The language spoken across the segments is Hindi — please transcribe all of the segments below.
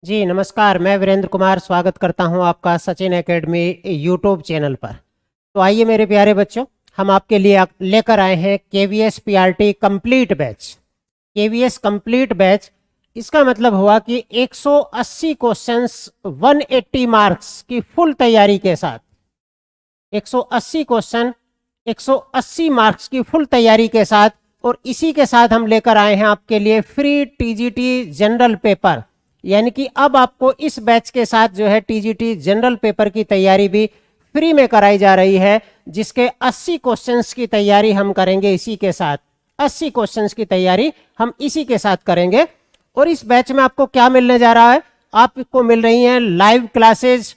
जी नमस्कार, मैं वीरेंद्र कुमार स्वागत करता हूं आपका सचिन एकेडमी यूट्यूब चैनल पर। तो आइए मेरे प्यारे बच्चों, हम आपके लिए लेकर आए हैं KVS PRT complete batch. KVS complete batch, इसका मतलब हुआ कि 180 क्वेश्चंस 180 मार्क्स की फुल तैयारी के साथ, 180 क्वेश्चन 180 मार्क्स की फुल तैयारी के साथ, और इसी के साथ हम लेकर आए हैं आपके लिए फ्री टीजीटी जनरल पेपर। यानी कि अब आपको इस बैच के साथ जो है टीजीटी जनरल पेपर की तैयारी भी फ्री में कराई जा रही है, जिसके 80 क्वेश्चंस की तैयारी हम करेंगे इसी के साथ। 80 क्वेश्चंस की तैयारी हम इसी के साथ करेंगे। और इस बैच में आपको क्या मिलने जा रहा है? आपको मिल रही हैं live classes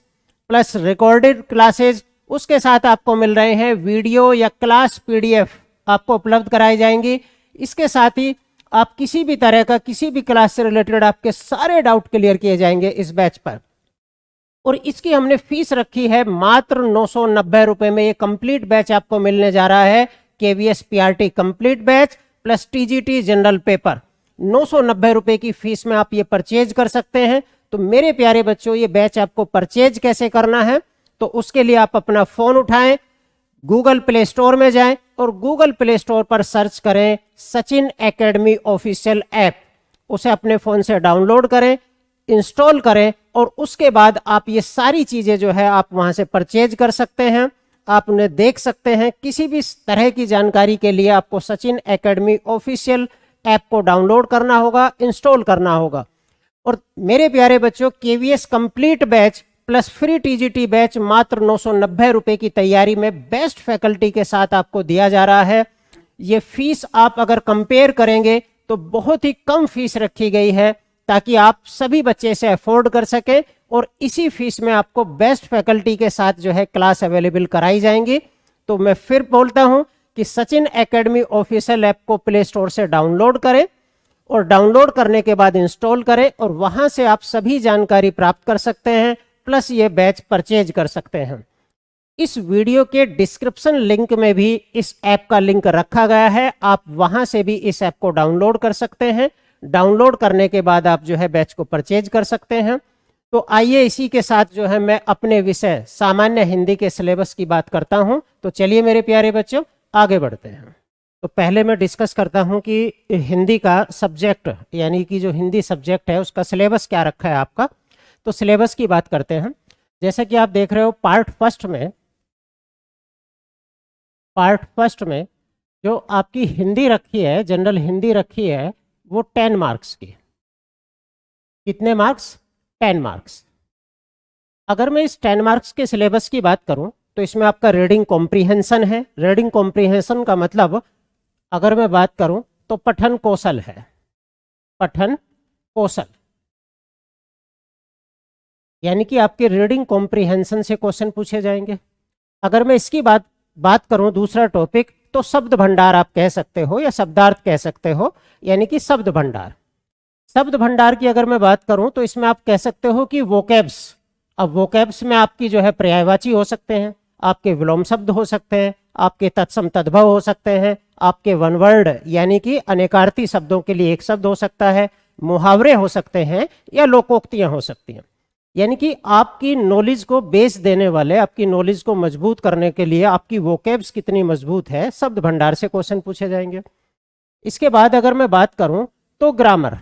plus recorded classes, उसके साथ आपको मिल रहे हैं वीडियो या क्लास पीडीएफ आपको उपलब्ध कराई जाएंगी। इसके साथ ही आप किसी भी तरह का किसी भी क्लास से रिलेटेड आपके सारे डाउट क्लियर किए जाएंगे इस बैच पर। और इसकी हमने फीस रखी है मात्र 990 रुपए में। ये कंप्लीट बैच आपको मिलने जा रहा है, KVS PRT complete batch plus TGT general paper. 990 रुपए की फीस में आप ये परचेज कर सकते हैं। तो मेरे प्यारे बच्चों, ये बैच आपको परचेज कैसे करना है? तो उसके लिए आप अपना फोन उठाएं, गूगल प्ले स्टोर में जाएं और गूगल प्ले स्टोर पर सर्च करें सचिन एकेडमी ऑफिशियल ऐप। उसे अपने फोन से डाउनलोड करें, इंस्टॉल करें, और उसके बाद आप ये सारी चीजें जो है आप वहां से परचेज कर सकते हैं। आप उन्हें देख सकते हैं। किसी भी तरह की जानकारी के लिए आपको सचिन एकेडमी ऑफिशियल ऐप को डाउनलोड करना होगा, इंस्टॉल करना होगा। और मेरे प्यारे बच्चों, KVS complete batch plus free TGT batch मात्र 990 रुपए की तैयारी में बेस्ट फैकल्टी के साथ आपको दिया जा रहा है। ये फीस आप अगर कंपेयर करेंगे तो बहुत ही कम फीस रखी गई है, ताकि आप सभी बच्चे इसे अफोर्ड कर सकें। और इसी फीस में आपको बेस्ट फैकल्टी के साथ जो है क्लास अवेलेबल कराई जाएंगी। तो मैं फिर बोलता हूं कि सचिन एकेडमी ऑफिशियल ऐप को प्ले स्टोर से डाउनलोड करें, और डाउनलोड करने के बाद इंस्टॉल करें, और वहां से आप सभी जानकारी प्राप्त कर सकते हैं, प्लस ये बैच परचेज कर सकते हैं। इस वीडियो के डिस्क्रिप्शन लिंक में भी इस ऐप का लिंक रखा गया है, आप वहां से भी इस ऐप को डाउनलोड कर सकते हैं। डाउनलोड करने के बाद आप जो है बैच को परचेज कर सकते हैं। तो आइए इसी के साथ जो है मैं अपने विषय सामान्य हिंदी के सिलेबस की बात करता हूं। तो चलिए मेरे प्यारे बच्चों, आगे बढ़ते हैं। तो पहले मैं डिस्कस करता हूं कि हिंदी का सब्जेक्ट, यानी कि जो हिंदी सब्जेक्ट है उसका सिलेबस क्या रखा है आपका। तो सिलेबस की बात करते हैं। जैसे कि आप देख रहे हो, पार्ट फर्स्ट में जो आपकी हिंदी रखी है, जनरल हिंदी रखी है, वो 10 मार्क्स की। कितने मार्क्स? 10 मार्क्स। अगर मैं इस 10 मार्क्स के सिलेबस की बात करूं तो इसमें आपका रीडिंग कॉम्प्रीहेंशन है। रीडिंग कॉम्प्रीहेंशन का मतलब अगर मैं बात करूं तो पठन कौशल है, पठन कौशल, यानी कि आपके रीडिंग कॉम्प्रीहेंशन से क्वेश्चन पूछे जाएंगे। अगर मैं इसकी बात करूं दूसरा टॉपिक, तो शब्द भंडार आप कह सकते हो या शब्दार्थ कह सकते हो, यानी कि शब्द भंडार। शब्द भंडार की अगर मैं बात करूं तो इसमें आप कह सकते हो कि वोकैब्स। अब वोकैब्स में आपकी जो है पर्यायवाची हो सकते हैं, आपके विलोम शब्द हो सकते हैं, आपके तत्सम तद्भव हो सकते हैं, आपके वन वर्ड यानी कि अनेकार्थी शब्दों के लिए एक शब्द हो सकता है, मुहावरे हो सकते हैं, या लोकोक्तियां हो सकती हैं। यानी कि आपकी नॉलेज को बेस देने वाले, आपकी नॉलेज को मजबूत करने के लिए आपकी वोकैब्स कितनी मजबूत है, शब्द भंडार से क्वेश्चन पूछे जाएंगे। इसके बाद अगर मैं बात करूं तो ग्रामर,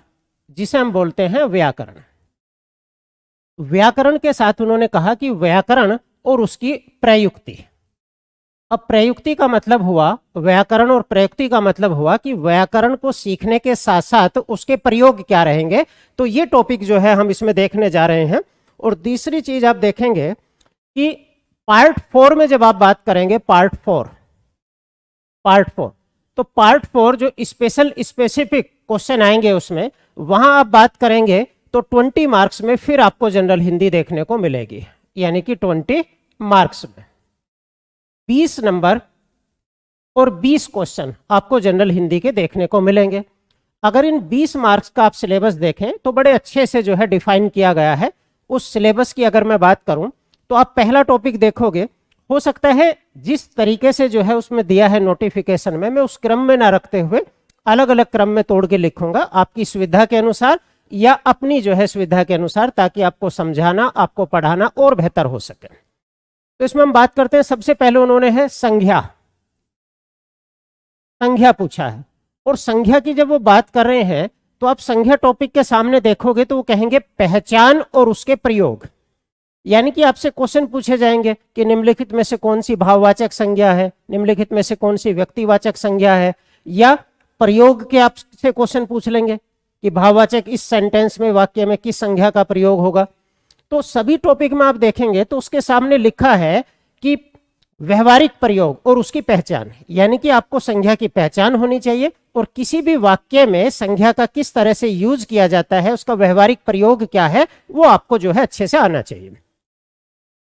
जिसे हम बोलते हैं व्याकरण। व्याकरण के साथ उन्होंने कहा कि व्याकरण और उसकी प्रयुक्ति। अब प्रयुक्ति का मतलब हुआ, व्याकरण और प्रयुक्ति का मतलब हुआ कि व्याकरण को सीखने के साथ साथ उसके प्रयोग क्या रहेंगे। तो ये टॉपिक जो है हम इसमें देखने जा रहे हैं। और दूसरी चीज आप देखेंगे कि पार्ट 4 में जब आप बात करेंगे, पार्ट 4, तो पार्ट 4 जो स्पेसिफिक क्वेश्चन आएंगे उसमें, वहां आप बात करेंगे तो 20 मार्क्स में फिर आपको जनरल हिंदी देखने को मिलेगी। यानी कि 20 मार्क्स में 20 नंबर और 20 क्वेश्चन आपको जनरल हिंदी के देखने को मिलेंगे। अगर इन 20 मार्क्स का आप सिलेबस देखें तो बड़े अच्छे से जो है डिफाइन किया गया है। उस सिलेबस की अगर मैं बात करूं तो आप पहला टॉपिक देखोगे, हो सकता है जिस तरीके से जो है उसमें दिया है नोटिफिकेशन में, मैं उस क्रम में ना रखते हुए अलग अलग क्रम में तोड़ के लिखूंगा। आपकी सुविधा के अनुसार या अपनी जो है सुविधा के अनुसार, ताकि आपको समझाना, आपको पढ़ाना और बेहतर हो सके। तो इसमें हम बात करते हैं, सबसे पहले उन्होंने है संज्ञा, संज्ञा पूछा है। और संज्ञा की जब वो बात कर रहे हैं तो आप संज्ञा टॉपिक के सामने देखोगे तो वो कहेंगे पहचान और उसके प्रयोग। यानी कि आपसे क्वेश्चन पूछे जाएंगे कि निम्नलिखित में से कौन सी भाववाचक संज्ञा है, निम्नलिखित में से कौन सी व्यक्तिवाचक संज्ञा है, या प्रयोग के आपसे क्वेश्चन पूछ लेंगे कि भाववाचक इस सेंटेंस में, वाक्य में किस संज्ञा का प्रयोग होगा। तो सभी टॉपिक में आप देखेंगे तो उसके सामने लिखा है कि व्यवहारिक प्रयोग और उसकी पहचान, यानी कि आपको संज्ञा की पहचान होनी चाहिए और किसी भी वाक्य में संज्ञा का किस तरह से यूज किया जाता है, उसका व्यवहारिक प्रयोग क्या है, वो आपको जो है अच्छे से आना चाहिए।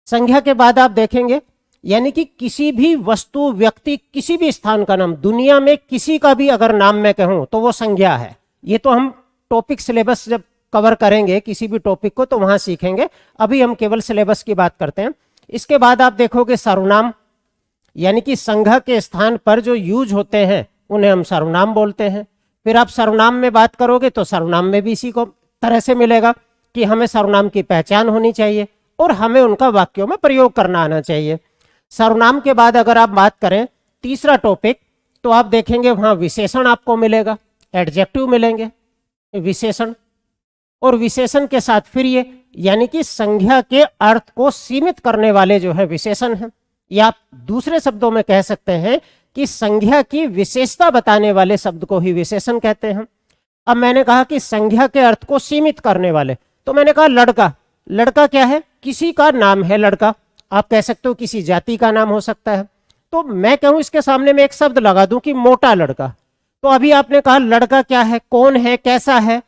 संज्ञा के बाद आप देखेंगे, यानी कि किसी भी वस्तु, व्यक्ति, किसी भी स्थान का नाम, दुनिया में किसी का भी अगर नाम मैं कहूं तो वो संज्ञा है। ये तो हम टॉपिक सिलेबस जब कवर करेंगे किसी भी टॉपिक को तो वहां सीखेंगे, अभी हम केवल सिलेबस की बात करते हैं। इसके बाद आप देखोगे सर्वनाम, यानी कि संज्ञा के स्थान पर जो यूज होते हैं उन्हें हम सर्वनाम बोलते हैं। फिर आप सर्वनाम में बात करोगे तो सर्वनाम में भी इसी को तरह से मिलेगा कि हमें सर्वनाम की पहचान होनी चाहिए और हमें उनका वाक्यों में प्रयोग करना आना चाहिए। सर्वनाम के बाद अगर आप बात करें तीसरा टॉपिक, तो आप देखेंगे वहां विशेषण आपको मिलेगा, एडजेक्टिव मिलेंगे, विशेषण। और विशेषण के साथ फिर ये, यानी कि संज्ञा के अर्थ को सीमित करने वाले जो है विशेषण हैं, या आप दूसरे शब्दों में कह सकते हैं कि संज्ञा की विशेषता बताने वाले शब्द को ही विशेषण कहते हैं। अब मैंने कहा कि संज्ञा के अर्थ को सीमित करने वाले, तो मैंने कहा लड़का, लड़का क्या है, किसी का नाम है लड़का, आप कह सकते हो किसी जाति का नाम हो सकता है। तो मैं कहूं इसके सामने में एक शब्द लगा दूं कि मोटा लड़का, तो अभी आपने कहा लड़का क्या है, कौन है, कैसा है,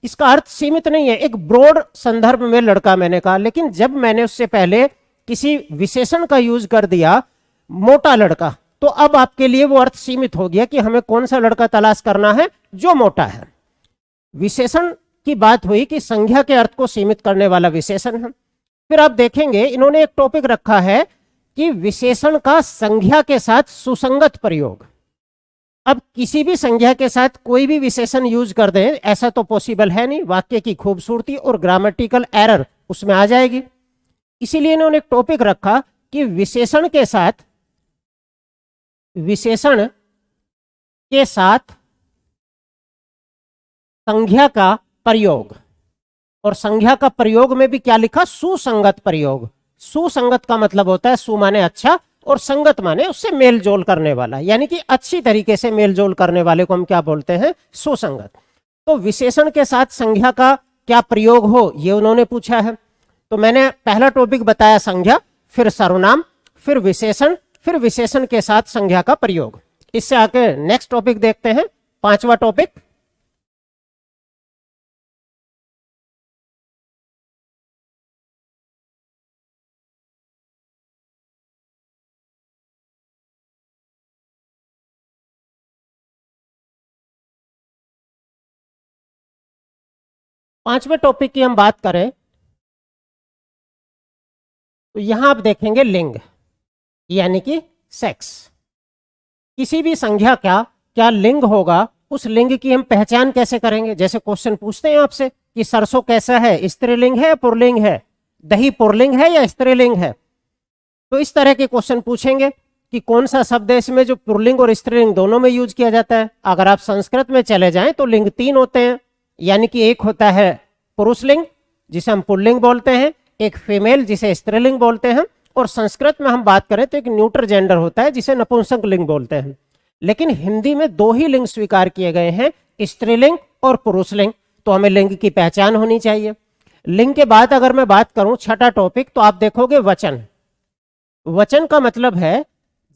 इसका अर्थ सीमित नहीं है, एक ब्रॉड संदर्भ में लड़का मैंने कहा। लेकिन जब मैंने उससे पहले किसी विशेषण का यूज कर दिया, मोटा लड़का, तो अब आपके लिए वो अर्थ सीमित हो गया कि हमें कौन सा लड़का तलाश करना है जो मोटा है। विशेषण की बात हुई कि संज्ञा के अर्थ को सीमित करने वाला विशेषण है। फिर आप देखेंगे इन्होंने एक टॉपिक रखा है कि विशेषण का संज्ञा के साथ सुसंगत प्रयोग। अब किसी भी संज्ञा के साथ कोई भी विशेषण यूज कर दें ऐसा तो पॉसिबल है नहीं, वाक्य की खूबसूरती और ग्रामेटिकल एरर उसमें आ जाएगी। इसीलिए इन्होंने एक टॉपिक रखा कि विशेषण के साथ संज्ञा का प्रयोग, और संज्ञा का प्रयोग में भी क्या लिखा, सुसंगत प्रयोग। सुसंगत का मतलब होता है सु माने अच्छा और संगत माने उससे मेल जोल करने वाला, यानी कि अच्छी तरीके से मेल जोल करने वाले को हम क्या बोलते हैं, सुसंगत। तो विशेषण के साथ संज्ञा का क्या प्रयोग हो ये उन्होंने पूछा है। तो मैंने पहला टॉपिक बताया संज्ञा, फिर सर्वनाम, फिर विशेषण, फिर विशेषण के साथ संज्ञा का प्रयोग। इससे आके नेक्स्ट टॉपिक देखते हैं, पांचवा टॉपिक। पांचवें टॉपिक की हम बात करें तो यहां आप देखेंगे लिंग, यानी कि सेक्स। किसी भी संज्ञा का क्या लिंग होगा, उस लिंग की हम पहचान कैसे करेंगे। जैसे क्वेश्चन पूछते हैं आपसे कि सरसों कैसा है, स्त्रीलिंग है या पुल्लिंग है, दही पुल्लिंग है या स्त्रीलिंग है। तो इस तरह के क्वेश्चन पूछेंगे कि कौन सा शब्द है इसमें जो पुल्लिंग और स्त्रीलिंग दोनों में यूज किया जाता है। अगर आप संस्कृत में चले जाएं तो लिंग 3 होते हैं, यानी कि एक होता है पुरुष लिंग जिसे हम पुल्लिंग बोलते हैं, एक फीमेल जिसे स्त्रीलिंग बोलते हैं, और संस्कृत में हम बात करें तो एक न्यूट्रल जेंडर होता है जिसे नपुंसक लिंग बोलते हैं। लेकिन हिंदी में 2 ही लिंग स्वीकार किए गए हैं, स्त्रीलिंग और पुरुष लिंग। तो हमें लिंग की पहचान होनी चाहिए। लिंग के बाद अगर मैं बात करूं छठा टॉपिक, तो आप देखोगे वचन। वचन का मतलब है,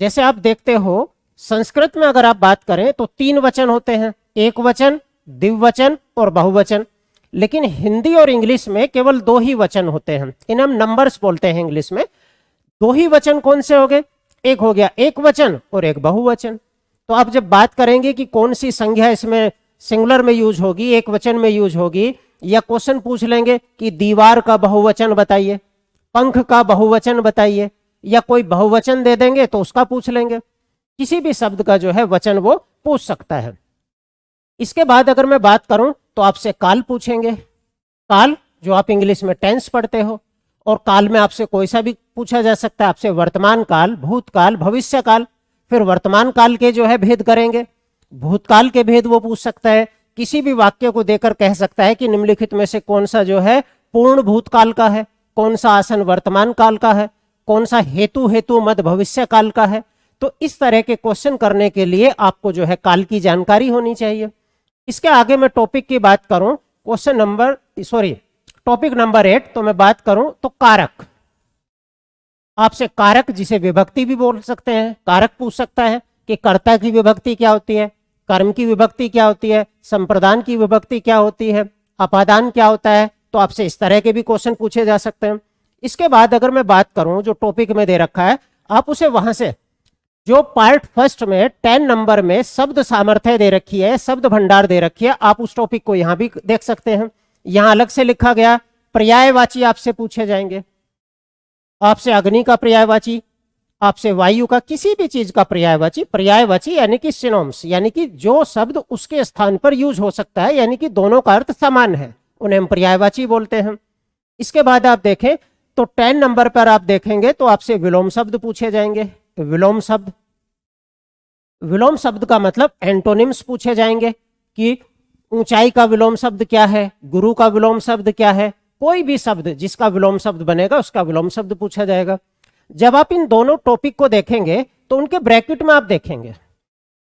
जैसे आप देखते हो संस्कृत में अगर आप बात करें तो 3 वचन होते हैं, एक वचन, द्विवचन और बहुवचन। लेकिन हिंदी और इंग्लिश में केवल 2 ही वचन होते हैं, इन्हें हम नंबर्स बोलते हैं इंग्लिश में। 2 ही वचन कौन से हो गए, एक हो गया एक वचन और एक बहुवचन। तो आप जब बात करेंगे कि कौन सी संज्ञा इसमें सिंगुलर में यूज होगी, एक वचन में यूज होगी, या क्वेश्चन पूछ लेंगे कि दीवार का बहुवचन बताइए, पंख का बहुवचन बताइए, या कोई बहुवचन दे देंगे तो उसका पूछ लेंगे। किसी भी शब्द का जो है वचन वो पूछ सकता है। इसके बाद अगर मैं बात करूं तो आपसे काल पूछेंगे, काल जो आप इंग्लिश में टेंस पढ़ते हो, और काल में आपसे कोई सा भी पूछा जा सकता है, आपसे वर्तमान काल, भूतकाल, भविष्य काल। फिर वर्तमान काल के जो है भेद करेंगे, भूतकाल के भेद वो पूछ सकता है, किसी भी वाक्य को देकर कह सकता है कि निम्नलिखित में से कौन सा जो है पूर्ण भूतकाल का है, कौन सा आसन वर्तमान काल का है, कौन सा हेतु मद भविष्य काल का है। तो इस तरह के क्वेश्चन करने के लिए आपको जो है काल की जानकारी होनी चाहिए। इसके आगे मैं टॉपिक की बात करूं, टॉपिक नंबर 8, तो मैं बात करूं तो कारक। आपसे कारक, जिसे विभक्ति भी बोल सकते हैं, कारक पूछ सकता है कि कर्ता की विभक्ति क्या होती है, कर्म की विभक्ति क्या होती है, संप्रदान की विभक्ति क्या होती है, अपादान क्या होता है। तो आपसे इस तरह के भी क्वेश्चन पूछे जा सकते हैं। इसके बाद अगर मैं बात करूं जो टॉपिक में दे रखा है, आप उसे वहां से जो पार्ट फर्स्ट में 10 नंबर में शब्द सामर्थ्य दे रखी है, शब्द भंडार दे रखी है, आप उस टॉपिक को यहां भी देख सकते हैं। यहां अलग से लिखा गया पर्यायवाची आपसे पूछे जाएंगे, आपसे अग्नि का पर्यायवाची, आपसे वायु का, किसी भी चीज का पर्यायवाची। पर्यायवाची यानी कि सिनोम्स, यानी कि जो शब्द उसके स्थान पर यूज हो सकता है, यानी कि दोनों का अर्थ समान है, उन्हें हम पर्यायवाची बोलते हैं। इसके बाद आप देखें तो 10 नंबर पर आप देखेंगे तो आपसे विलोम शब्द पूछे जाएंगे। विलोम शब्द, विलोम शब्द का मतलब एंटोनिम्स पूछे जाएंगे कि ऊंचाई का विलोम शब्द क्या है, गुरु का विलोम शब्द क्या है। कोई भी शब्द जिसका विलोम शब्द बनेगा उसका विलोम शब्द पूछा जाएगा। जब आप इन दोनों टॉपिक को देखेंगे तो उनके ब्रैकेट में आप देखेंगे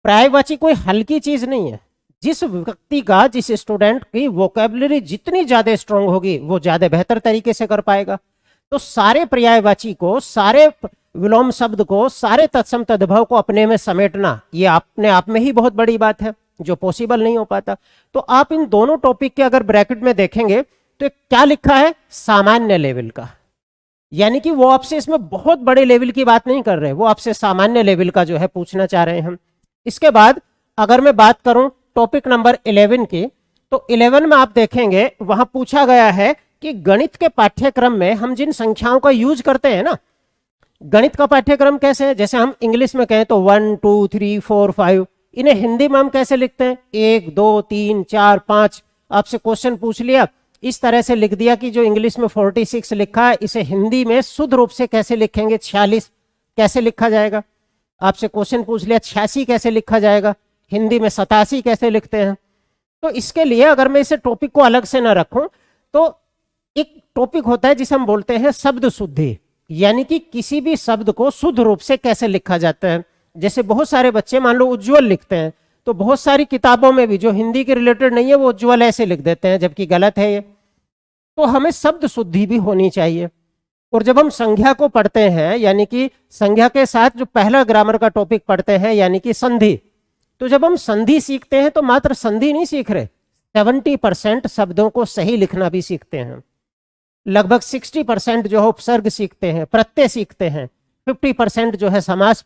पर्यायवाची कोई हल्की चीज नहीं है। जिस व्यक्ति का, जिस स्टूडेंट की वोकैबुलरी जितनी ज्यादा स्ट्रांग होगी वो ज्यादा बेहतर तरीके से कर पाएगा। तो सारे पर्यायवाची को, सारे विलोम शब्द को, सारे तत्सम तद्भव को अपने में समेटना, ये अपने आप में ही बहुत बड़ी बात है जो पॉसिबल नहीं हो पाता। तो आप इन दोनों टॉपिक के अगर ब्रैकेट में देखेंगे तो क्या लिखा है, सामान्य लेवल का, यानी कि वो आपसे इसमें बहुत बड़े लेवल की बात नहीं कर रहे, वो आपसे सामान्य लेवल का जो है पूछना चाह रहे हैं। इसके बाद अगर मैं बात करूं टॉपिक नंबर 11 की, तो 11 में आप देखेंगे वहां पूछा गया है कि गणित के पाठ्यक्रम में हम जिन संख्याओं का यूज करते हैं ना, गणित का पाठ्यक्रम कैसे है, जैसे हम इंग्लिश में कहें तो 1 2 3 4 5, इन्हें हिंदी में हम कैसे लिखते हैं, 1 2 3 4 5। आपसे क्वेश्चन पूछ लिया, इस तरह से लिख दिया कि जो इंग्लिश में 46 लिखा है इसे हिंदी में शुद्ध रूप से कैसे लिखेंगे, 46 कैसे लिखा जाएगा। आपसे क्वेश्चन पूछ लिया 86 कैसे लिखा जाएगा, हिंदी में 87 कैसे लिखते हैं। तो इसके लिए अगर मैं इसे टॉपिक को अलग से ना रखूं तो एक टॉपिक होता है जिसे हम बोलते हैं शब्द शुद्धि, यानी कि किसी भी शब्द को शुद्ध रूप से कैसे लिखा जाता है। जैसे बहुत सारे बच्चे मान लो उज्ज्वल लिखते हैं, तो बहुत सारी किताबों में भी जो हिंदी के रिलेटेड नहीं है वो उज्ज्वल ऐसे लिख देते हैं, जबकि गलत है ये। तो हमें शब्द शुद्धि भी होनी चाहिए। और जब हम संज्ञा को पढ़ते हैं, यानी कि संज्ञा के साथ जो पहला ग्रामर का टॉपिक पढ़ते हैं यानी कि संधि, तो जब हम संधि सीखते हैं तो मात्र संधि नहीं सीख रहे, 70% शब्दों को सही लिखना भी सीखते हैं। लगभग 60% जो है उपसर्ग सीखते हैं, प्रत्यय सीखते हैं, 50% जो है समास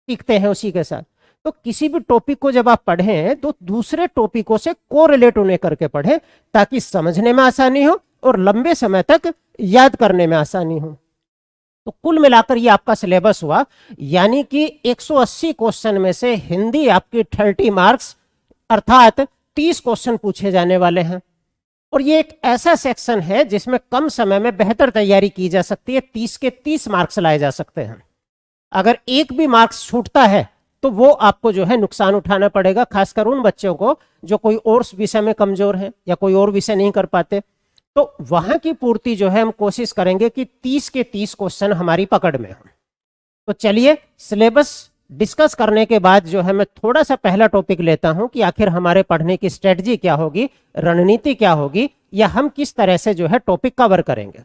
सीखते हैं उसी के साथ। तो किसी भी टॉपिक को जब आप पढ़ें तो दूसरे टॉपिकों से कोरिलेट उन्हें करके पढ़ें, ताकि समझने में आसानी हो और लंबे समय तक याद करने में आसानी हो। तो कुल मिलाकर ये आपका सिलेबस हुआ, यानी कि 180 क्वेश्चन में से हिंदी आपकी 30 मार्क्स अर्थात 30 क्वेश्चन पूछे जाने वाले हैं। और ये एक ऐसा सेक्शन है जिसमें कम समय में बेहतर तैयारी की जा सकती है, 30 के 30 मार्क्स लाए जा सकते हैं। अगर एक भी मार्क्स छूटता है तो वो आपको जो है नुकसान उठाना पड़ेगा, खासकर उन बच्चों को जो कोई और विषय में कमजोर है या कोई और विषय नहीं कर पाते। तो वहां की पूर्ति जो है हम कोशिश करेंगे कि 30 के 30 क्वेश्चन हमारी पकड़ में हो। तो चलिए सिलेबस डिस्कस करने के बाद जो है मैं थोड़ा सा पहला टॉपिक लेता हूं कि आखिर हमारे पढ़ने की स्ट्रेटजी क्या होगी, रणनीति क्या होगी, या हम किस तरह से जो है टॉपिक कवर करेंगे।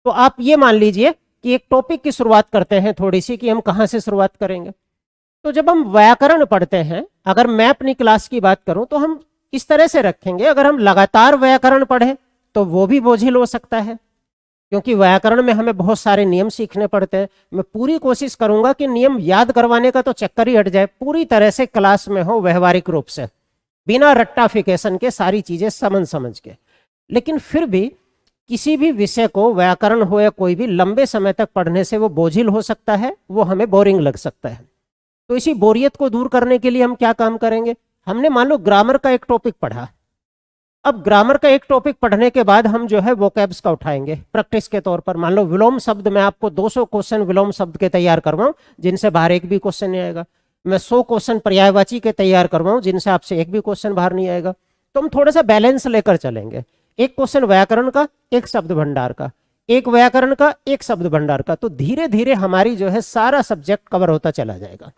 तो आप ये मान लीजिए कि एक टॉपिक की शुरुआत करते हैं थोड़ी सी, कि हम कहां से शुरुआत करेंगे। तो जब हम व्याकरण पढ़ते हैं, अगर मैं अपनी क्लास की बात करूं तो हम इस तरह से रखेंगे, अगर हम लगातार व्याकरण पढ़ें तो वो भी बोझिल हो सकता है, क्योंकि व्याकरण में हमें बहुत सारे नियम सीखने पड़ते हैं। मैं पूरी कोशिश करूंगा कि नियम याद करवाने का तो चक्कर ही हट जाए, पूरी तरह से क्लास में हो व्यवहारिक रूप से, बिना रट्टाफिकेशन के, सारी चीजें समझ के। लेकिन फिर भी किसी भी विषय को, व्याकरण हो या कोई भी, लंबे समय तक पढ़ने से वो बोझिल हो सकता है, वो हमें बोरिंग लग सकता है। तो इसी बोरियत को दूर करने के लिए हम क्या काम करेंगे, हमने मान लो ग्रामर का एक टॉपिक पढ़ा, अब ग्रामर का एक टॉपिक पढ़ने के बाद हम जो है वोकैब्स का उठाएंगे प्रैक्टिस के तौर पर। मान लो विलोम शब्द, मैं आपको 200 क्वेश्चन विलोम शब्द के तैयार करवाऊं जिनसे बाहर एक भी क्वेश्चन नहीं आएगा। मैं 100 क्वेश्चन पर्यायवाची के तैयार करवाऊं जिनसे आपसे एक भी क्वेश्चन बाहर नहीं आएगा। तो हम थोड़ा सा बैलेंस लेकर चलेंगे। एक क्वेश्चन व्याकरण का, एक शब्द भंडार का, एक व्याकरण का, एक शब्द भंडार का। तो धीरे धीरे हमारी जो है सारा सब्जेक्ट कवर होता चला जाएगा।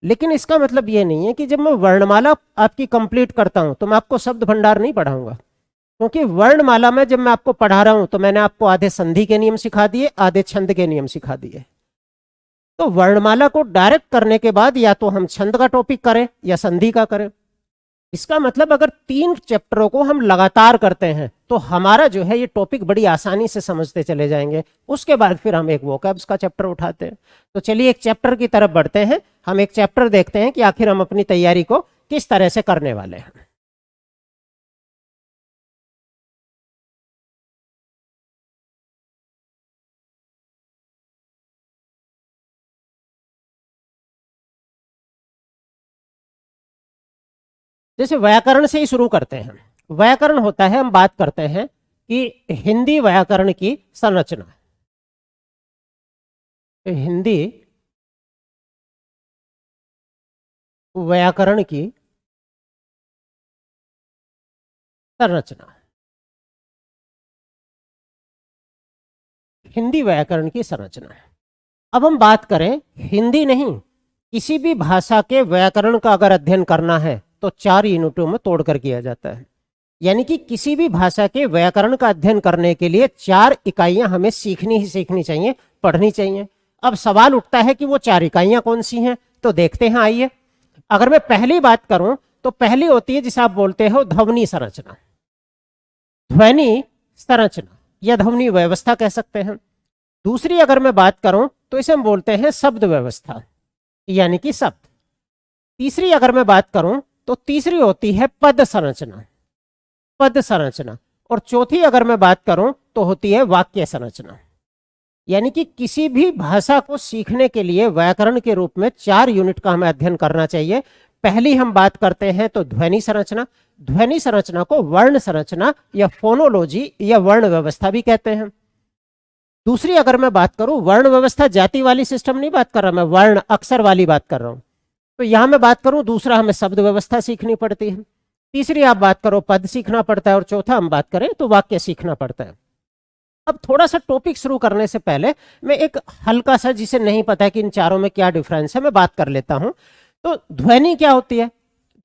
लेकिन इसका मतलब ये नहीं है कि जब मैं वर्णमाला आपकी कंप्लीट करता हूं तो मैं आपको शब्द भंडार नहीं पढ़ाऊंगा, क्योंकि वर्णमाला में जब मैं आपको पढ़ा रहा हूं तो मैंने आपको आधे संधि के नियम सिखा दिए, आधे छंद के नियम सिखा दिए। तो वर्णमाला को डायरेक्ट करने के बाद या तो हम छंद का टॉपिक करें या संधि का करें। इसका मतलब अगर 3 चैप्टरों को हम लगातार करते हैं तो हमारा जो है ये टॉपिक बड़ी आसानी से समझते चले जाएंगे। उसके बाद फिर हम एक वोकैब्स का चैप्टर उठाते हैं। तो चलिए एक चैप्टर की तरफ बढ़ते हैं। हम एक चैप्टर देखते हैं कि आखिर हम अपनी तैयारी को किस तरह से करने वाले हैं। जैसे व्याकरण से ही शुरू करते हैं। व्याकरण होता है, हम बात करते हैं कि हिंदी व्याकरण की संरचना। हिंदी व्याकरण की संरचना, हिंदी व्याकरण की संरचना। अब हम बात करें हिंदी नहीं, किसी भी भाषा के व्याकरण का अगर अध्ययन करना है तो 4 यूनिटों में तोड़कर किया जाता है। यानी कि किसी भी भाषा के व्याकरण का अध्ययन करने के लिए 4 इकाइयां हमें सीखनी ही सीखनी चाहिए, पढ़नी चाहिए। अब सवाल उठता है कि वो 4 इकाइयां कौन सी हैं, तो देखते हैं, आइए। अगर मैं पहली बात करूं तो पहली होती है जिसे आप बोलते हो ध्वनि संरचना। ध्वनि संरचना या ध्वनि व्यवस्था कह सकते हैं। दूसरी अगर मैं बात करूं तो इसे हम बोलते हैं शब्द व्यवस्था, यानी कि शब्द। तीसरी अगर मैं बात करूं तो तीसरी होती है पद संरचना, पद संरचना। और चौथी अगर मैं बात करूं तो होती है वाक्य संरचना। यानी कि किसी भी भाषा को सीखने के लिए व्याकरण के रूप में 4 यूनिट का हमें अध्ययन करना चाहिए। पहली हम बात करते हैं तो ध्वनि संरचना। ध्वनि संरचना को वर्ण संरचना या फोनोलॉजी या वर्ण व्यवस्था भी कहते हैं। दूसरी अगर मैं बात करूं, वर्ण व्यवस्था जाति वाली सिस्टम नहीं बात कर रहा मैं, वर्ण अक्षर वाली बात कर रहा हूं। तो यहां मैं बात करूं, दूसरा हमें शब्द व्यवस्था सीखनी पड़ती है। तीसरी आप बात करो पद सीखना पड़ता है, और चौथा हम बात करें तो वाक्य सीखना पड़ता है। अब थोड़ा सा टॉपिक शुरू करने से पहले मैं एक हल्का सा, जिसे नहीं पता है कि इन चारों में क्या डिफरेंस है, मैं बात कर लेता हूं। तो ध्वनि क्या होती है?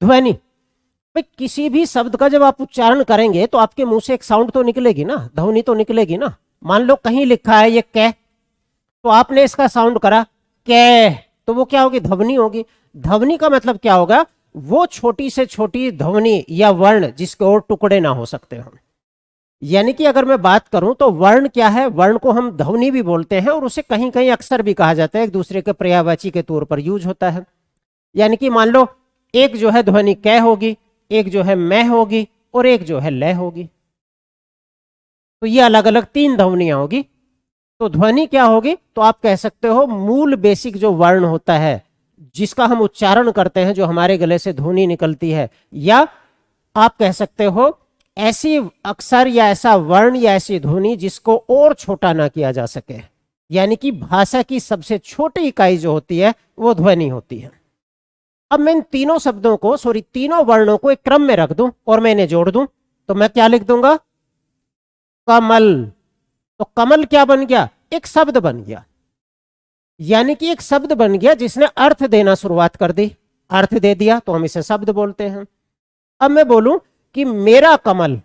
ध्वनि भाई, किसी भी शब्द का जब आप उच्चारण करेंगे तो आपके मुंह से एक साउंड तो निकलेगी ना, ध्वनि तो निकलेगी ना। मान लो कहीं लिखा है ये कै, तो आपने इसका साउंड करा कै, तो वो क्या होगी? ध्वनि होगी। ध्वनि का मतलब क्या होगा? वो छोटी से छोटी ध्वनि या वर्ण जिसके और टुकड़े ना हो सकते हो। यानी कि अगर मैं बात करूं तो वर्ण क्या है? वर्ण को हम ध्वनि भी बोलते हैं और उसे कहीं कहीं अक्षर भी कहा जाता है, एक दूसरे के पर्यायवाची के तौर पर यूज होता है। यानी कि मान लो एक जो है ध्वनि कै होगी, एक जो है मैं होगी, और एक जो है लय होगी। तो ये अलग अलग 3 ध्वनियां होगी। तो ध्वनि क्या होगी? तो आप कह सकते हो मूल बेसिक जो वर्ण होता है जिसका हम उच्चारण करते हैं, जो हमारे गले से ध्वनि निकलती है, या आप कह सकते हो ऐसी अक्षर या ऐसा वर्ण या ऐसी ध्वनि जिसको और छोटा ना किया जा सके। यानी कि भाषा की सबसे छोटी इकाई जो होती है वो ध्वनि होती है। अब मैं इन तीनों शब्दों को, तीनों वर्णों को एक क्रम में रख दूं और मैं इन्हें जोड़ दूं, तो मैं क्या लिख दूंगा? कमल। तो कमल क्या बन गया? एक शब्द बन गया। यानी कि एक शब्द बन गया जिसने अर्थ देना शुरुआत कर दी, अर्थ दे दिया तो हम इसे शब्द बोलते हैं। अब मैं बोलूं कि मेरा कमल,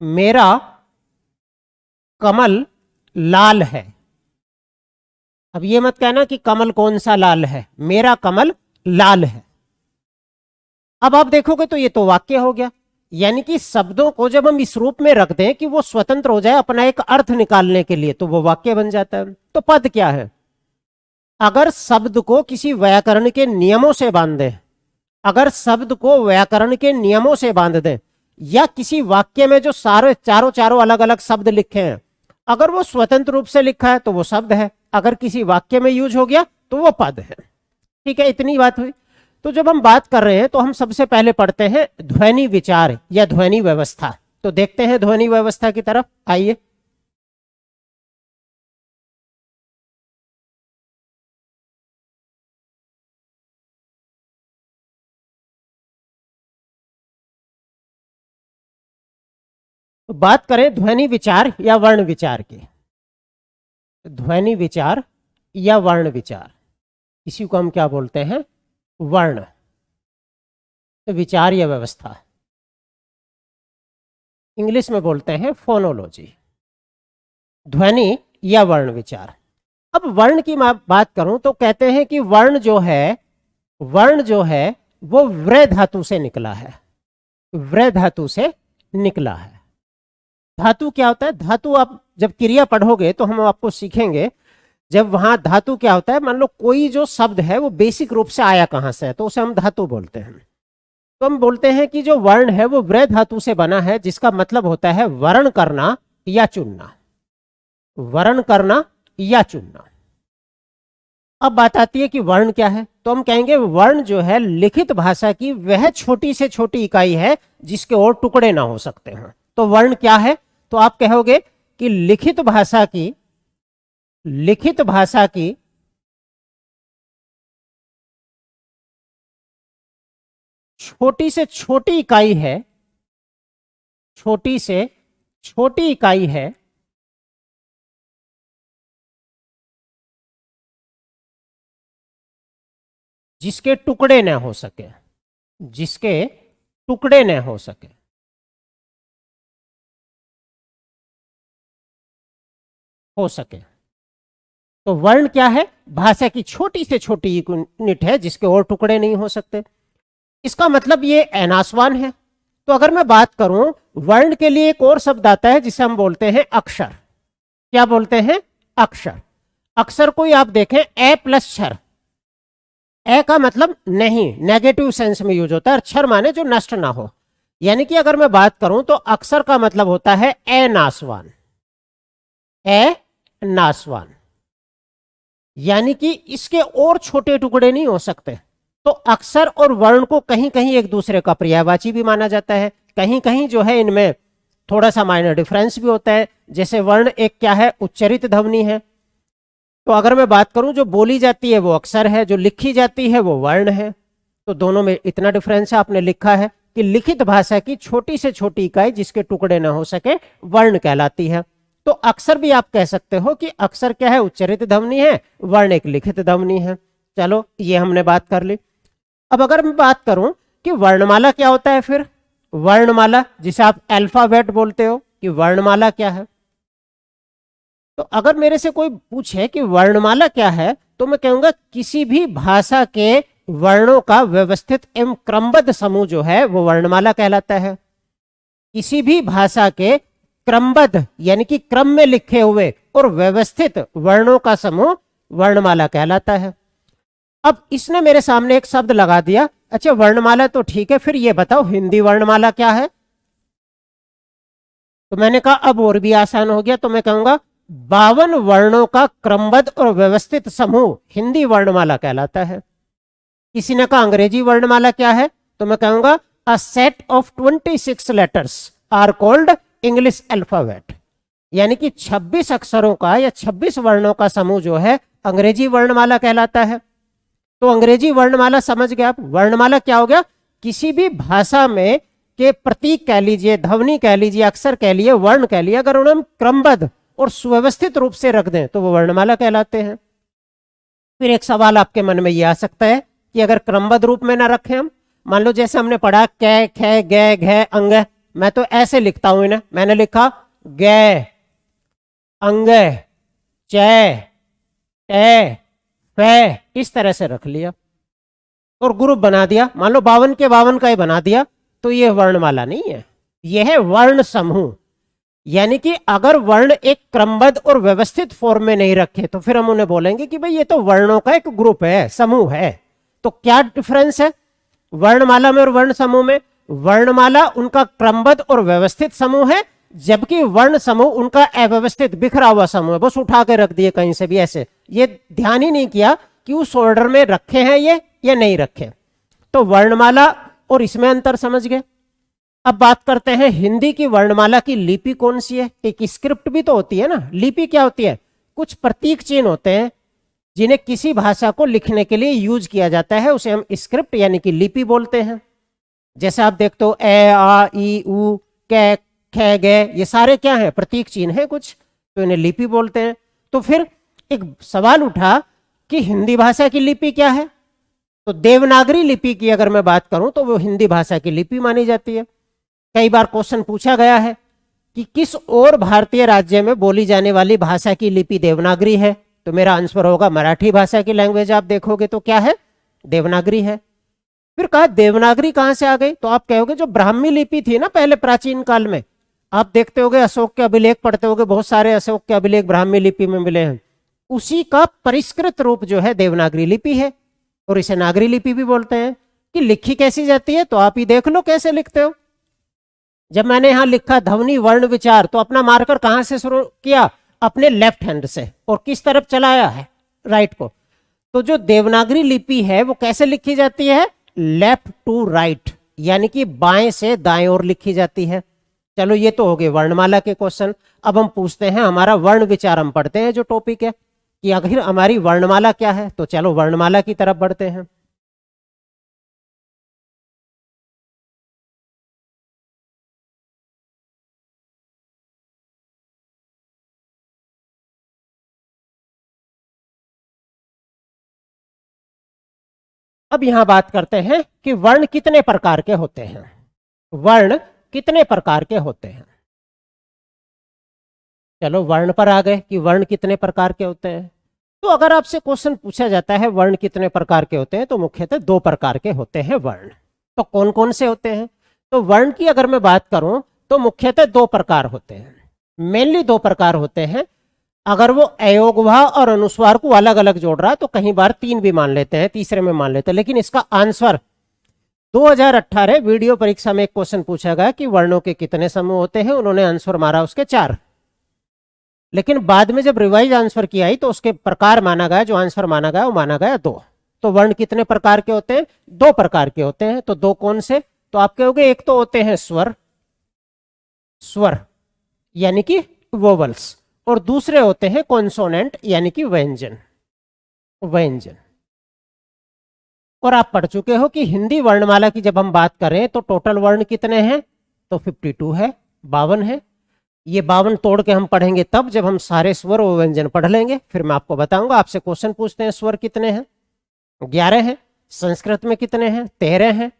मेरा कमल लाल है। अब ये मत कहना कि कमल कौन सा लाल है, मेरा कमल लाल है। अब आप देखोगे तो ये तो वाक्य हो गया। यानी कि शब्दों को जब हम इस रूप में रख दें कि वो स्वतंत्र हो जाए अपना एक अर्थ निकालने के लिए, तो वो वाक्य बन जाता है। तो पद क्या है? अगर शब्द को किसी व्याकरण के नियमों से बांध दें, अगर शब्द को व्याकरण के नियमों से बांध दें, या किसी वाक्य में जो सारे चारों अलग अलग शब्द लिखे हैं, अगर वो स्वतंत्र रूप से लिखा है तो वो शब्द है, अगर किसी वाक्य में यूज हो गया तो वो पद है। ठीक है, इतनी बात हुई। तो जब हम बात कर रहे हैं तो हम सबसे पहले पढ़ते हैं ध्वनि विचार या ध्वनि व्यवस्था। तो देखते हैं ध्वनि व्यवस्था की तरफ, आइए। तो बात करें ध्वनि विचार या वर्ण विचार की। ध्वनि विचार या वर्ण विचार, इसी को हम क्या बोलते हैं? वर्ण विचार या व्यवस्था, इंग्लिश में बोलते हैं फोनोलॉजी। ध्वनि या वर्ण विचार। अब वर्ण की मैं बात करूं तो कहते हैं कि वर्ण जो है वो व्रे धातु से निकला है। व्रे धातु से निकला है। धातु क्या होता है? धातु आप जब क्रिया पढ़ोगे तो हम आपको सीखेंगे, जब वहां धातु क्या होता है, मान लो कोई जो शब्द है वो बेसिक रूप से आया कहां से है, तो उसे हम धातु बोलते हैं। तो हम बोलते हैं कि जो वर्ण है वो व्रे धातु से बना है, जिसका मतलब होता है वर्ण करना या चुनना। वर्ण करना या चुनना। अब बात आती है कि वर्ण क्या है, तो हम कहेंगे वर्ण जो है लिखित भाषा की वह छोटी से छोटी इकाई है जिसके और टुकड़े ना हो सकते हैं। तो वर्ण क्या है? तो आप कहोगे कि लिखित भाषा की छोटी से छोटी इकाई है, छोटी से छोटी इकाई है जिसके टुकड़े न हो सके, जिसके टुकड़े न हो सके। तो वर्ण क्या है? भाषा की छोटी से छोटी यूनिट है जिसके और टुकड़े नहीं हो सकते। इसका मतलब ये अनासवान है। तो अगर मैं बात करूं, वर्ण के लिए एक और शब्द आता है जिसे हम बोलते हैं अक्षर। क्या बोलते हैं? अक्षर। अक्षर को आप देखें, ए प्लस क्षर। ए का मतलब नहीं, नेगेटिव सेंस में यूज होता है, और क्षर माने जो नष्ट ना हो। यानी कि अगर मैं बात करूं तो अक्षर का मतलब होता है ए नासवान। ए नासवान यानी कि इसके और छोटे टुकड़े नहीं हो सकते। तो अक्षर और वर्ण को कहीं कहीं एक दूसरे का पर्यायवाची भी माना जाता है, कहीं कहीं जो है इनमें थोड़ा सा माइनर डिफरेंस भी होता है। जैसे वर्ण एक क्या है? उच्चरित ध्वनि है। तो अगर मैं बात करूं, जो बोली जाती है वो अक्षर है, जो लिखी जाती है वो वर्ण है। तो दोनों में इतना डिफरेंस है। आपने लिखा है कि लिखित भाषा की छोटी से छोटी इकाई जिसके टुकड़े ना हो सके वर्ण कहलाती है। तो अक्षर भी आप कह सकते हो कि अक्षर क्या है? उच्चरित ध्वनि है, वर्ण एक लिखित ध्वनि है। चलो, ये हमने बात कर ली। अब अगर मैं बात करूं कि वर्णमाला क्या होता है, फिर वर्णमाला जिसे आप अल्फाबेट बोलते हो, कि वर्णमाला क्या है। तो अगर मेरे से कोई पूछे कि वर्णमाला क्या है, तो मैं कहूंगा किसी भी भाषा के वर्णों का व्यवस्थित एवं क्रमबद्ध समूह जो है वो वर्णमाला कहलाता है। किसी भी भाषा के क्रमबद्ध यानी कि क्रम में लिखे हुए और व्यवस्थित वर्णों का समूह वर्णमाला कहलाता है। अब इसने मेरे सामने एक शब्द लगा दिया, अच्छा वर्णमाला तो ठीक है, फिर ये बताओ हिंदी वर्णमाला क्या है। तो मैंने कहा अब और भी आसान हो गया, तो मैं कहूंगा 52 वर्णों का क्रमबद्ध और व्यवस्थित समूह हिंदी वर्णमाला कहलाता है। किसी ने कहा अंग्रेजी वर्णमाला क्या है, तो मैं कहूंगा a set of 26 letters are called English alphabet. यानी कि 26 अक्षरों का या 26 वर्णों का समूह जो है अंग्रेजी वर्णमाला कहलाता है। तो अंग्रेजी वर्णमाला समझ गए आप। वर्णमाला क्या हो गया? किसी भी भाषा में के प्रतीक कह लीजिए, ध्वनि कह लीजिए, अक्षर कह लिए, वर्ण कह लिए, अगर उन्हें हम क्रमबद्ध और सुव्यवस्थित रूप से रख दें तो वो वर्णमाला कहलाते हैं। फिर एक सवाल आपके मन में यह आ सकता है कि अगर क्रमबद्ध रूप में ना रखें हम, मान लो जैसे हमने पढ़ा कै खे गे घे अंग, मैं तो ऐसे लिखता हूं इन्हें। मैंने लिखा गे अंग चे टे फे, इस तरह से रख लिया और ग्रुप बना दिया। मान लो 52 के 52 का ही बना दिया, तो यह वर्णमाला नहीं है, यह है वर्ण समूह। यानी कि अगर वर्ण एक क्रमबद्ध और व्यवस्थित फॉर्म में नहीं रखे तो फिर हम उन्हें बोलेंगे कि भाई ये तो वर्णों का एक ग्रुप है, समूह है। तो क्या डिफरेंस है वर्णमाला में और वर्ण समूह में? वर्णमाला उनका क्रमबद्ध और व्यवस्थित समूह है, जबकि वर्ण समूह उनका अव्यवस्थित बिखरा हुआ समूह है। बस उठा के रख दिए कहीं से भी ऐसे, ये ध्यान ही नहीं किया कि उस ऑर्डर में रखे हैं ये या नहीं रखे। तो वर्णमाला और इसमें अंतर समझ गए। अब बात करते हैं हिंदी की वर्णमाला की लिपि कौन सी है। एक स्क्रिप्ट भी तो होती है ना। लिपि क्या होती है? कुछ प्रतीक चिन्ह होते हैं जिन्हें किसी भाषा को लिखने के लिए यूज किया जाता है, उसे हम स्क्रिप्ट यानी कि लिपि बोलते हैं। जैसे आप देखते हो ए आ ई उ कै ख गे, ये सारे क्या हैं? प्रतीक चिन्ह हैं कुछ, तो इन्हें लिपि बोलते हैं। तो फिर एक सवाल उठा कि हिंदी भाषा की लिपि क्या है। तो देवनागरी लिपि की अगर मैं बात करूं तो वो हिंदी भाषा की लिपि मानी जाती है। कई बार क्वेश्चन पूछा गया है कि किस और भारतीय राज्य में बोली जाने वाली भाषा की लिपि देवनागरी है, तो मेरा आंसर होगा मराठी भाषा की लैंग्वेज। आप देखोगे तो क्या है? देवनागरी है। फिर कहा देवनागरी कहां से आ गई, तो आप कहोगे जो ब्राह्मी लिपि थी ना पहले प्राचीन काल में, आप देखते होगे अशोक के अभिलेख पढ़ते होगे, बहुत सारे अशोक के अभिलेख ब्राह्मी लिपि में मिले हैं। उसी का परिष्कृत रूप जो है देवनागरी लिपि है, और इसे नागरी लिपि भी बोलते हैं। कि लिखी कैसी जाती है, तो आप ही देख लो कैसे लिखते हो। जब मैंने यहां लिखा ध्वनि वर्ण विचार, तो अपना मार्कर कहां से शुरू किया? अपने लेफ्ट हैंड से, और किस तरफ चलाया है? राइट को। तो जो देवनागरी लिपि है वो कैसे लिखी जाती है? लेफ्ट टू राइट, यानी कि बाएं से दाएं ओर लिखी जाती है। चलो ये तो हो गए वर्णमाला के क्वेश्चन। अब हम पूछते हैं, हमारा वर्ण विचार हम पढ़ते हैं जो टॉपिक है, कि आखिर हमारी वर्णमाला क्या है। तो चलो वर्णमाला की तरफ बढ़ते हैं। अब यहां बात करते हैं कि वर्ण कितने प्रकार के होते हैं। वर्ण कितने प्रकार के होते हैं। चलो वर्ण पर आ गए कि वर्ण कितने प्रकार के होते हैं। तो अगर आपसे क्वेश्चन पूछा जाता है वर्ण कितने प्रकार के होते हैं, तो मुख्यतः दो प्रकार के होते हैं वर्ण। तो कौन कौन से होते हैं? तो वर्ण की अगर मैं बात करूं तो मुख्यतः दो प्रकार होते हैं, मेनली दो प्रकार होते हैं। अगर वो अयोगवा और अनुस्वार को अलग अलग जोड़ रहा है तो कहीं बार तीन भी मान लेते हैं, तीसरे में मान लेते हैं। लेकिन इसका आंसर 2018 वीडियो परीक्षा में एक क्वेश्चन पूछा गया कि वर्णों के कितने समूह होते हैं, उन्होंने आंसर मारा उसके 4। लेकिन बाद में जब रिवाइज आंसर की आई तो उसके प्रकार माना गया, जो आंसर माना गया वो माना गया 2। तो वर्ण कितने प्रकार के होते हैं? 2 प्रकार के होते हैं। तो 2 कौन से? तो आप कहोगे एक तो होते हैं स्वर, स्वर यानी कि वोवल्स, और दूसरे होते हैं कॉन्सोनेंट यानी कि व्यंजन, व्यंजन। और आप पढ़ चुके हो कि हिंदी वर्णमाला की जब हम बात करें तो टोटल वर्ण कितने हैं? तो 52 है, 52 है। ये 52 तोड़ के हम पढ़ेंगे तब जब हम सारे स्वर और व्यंजन पढ़ लेंगे, फिर मैं आपको बताऊंगा। आपसे क्वेश्चन पूछते हैं स्वर कितने हैं? 11 हैं। संस्कृत में कितने हैं? 13 हैं।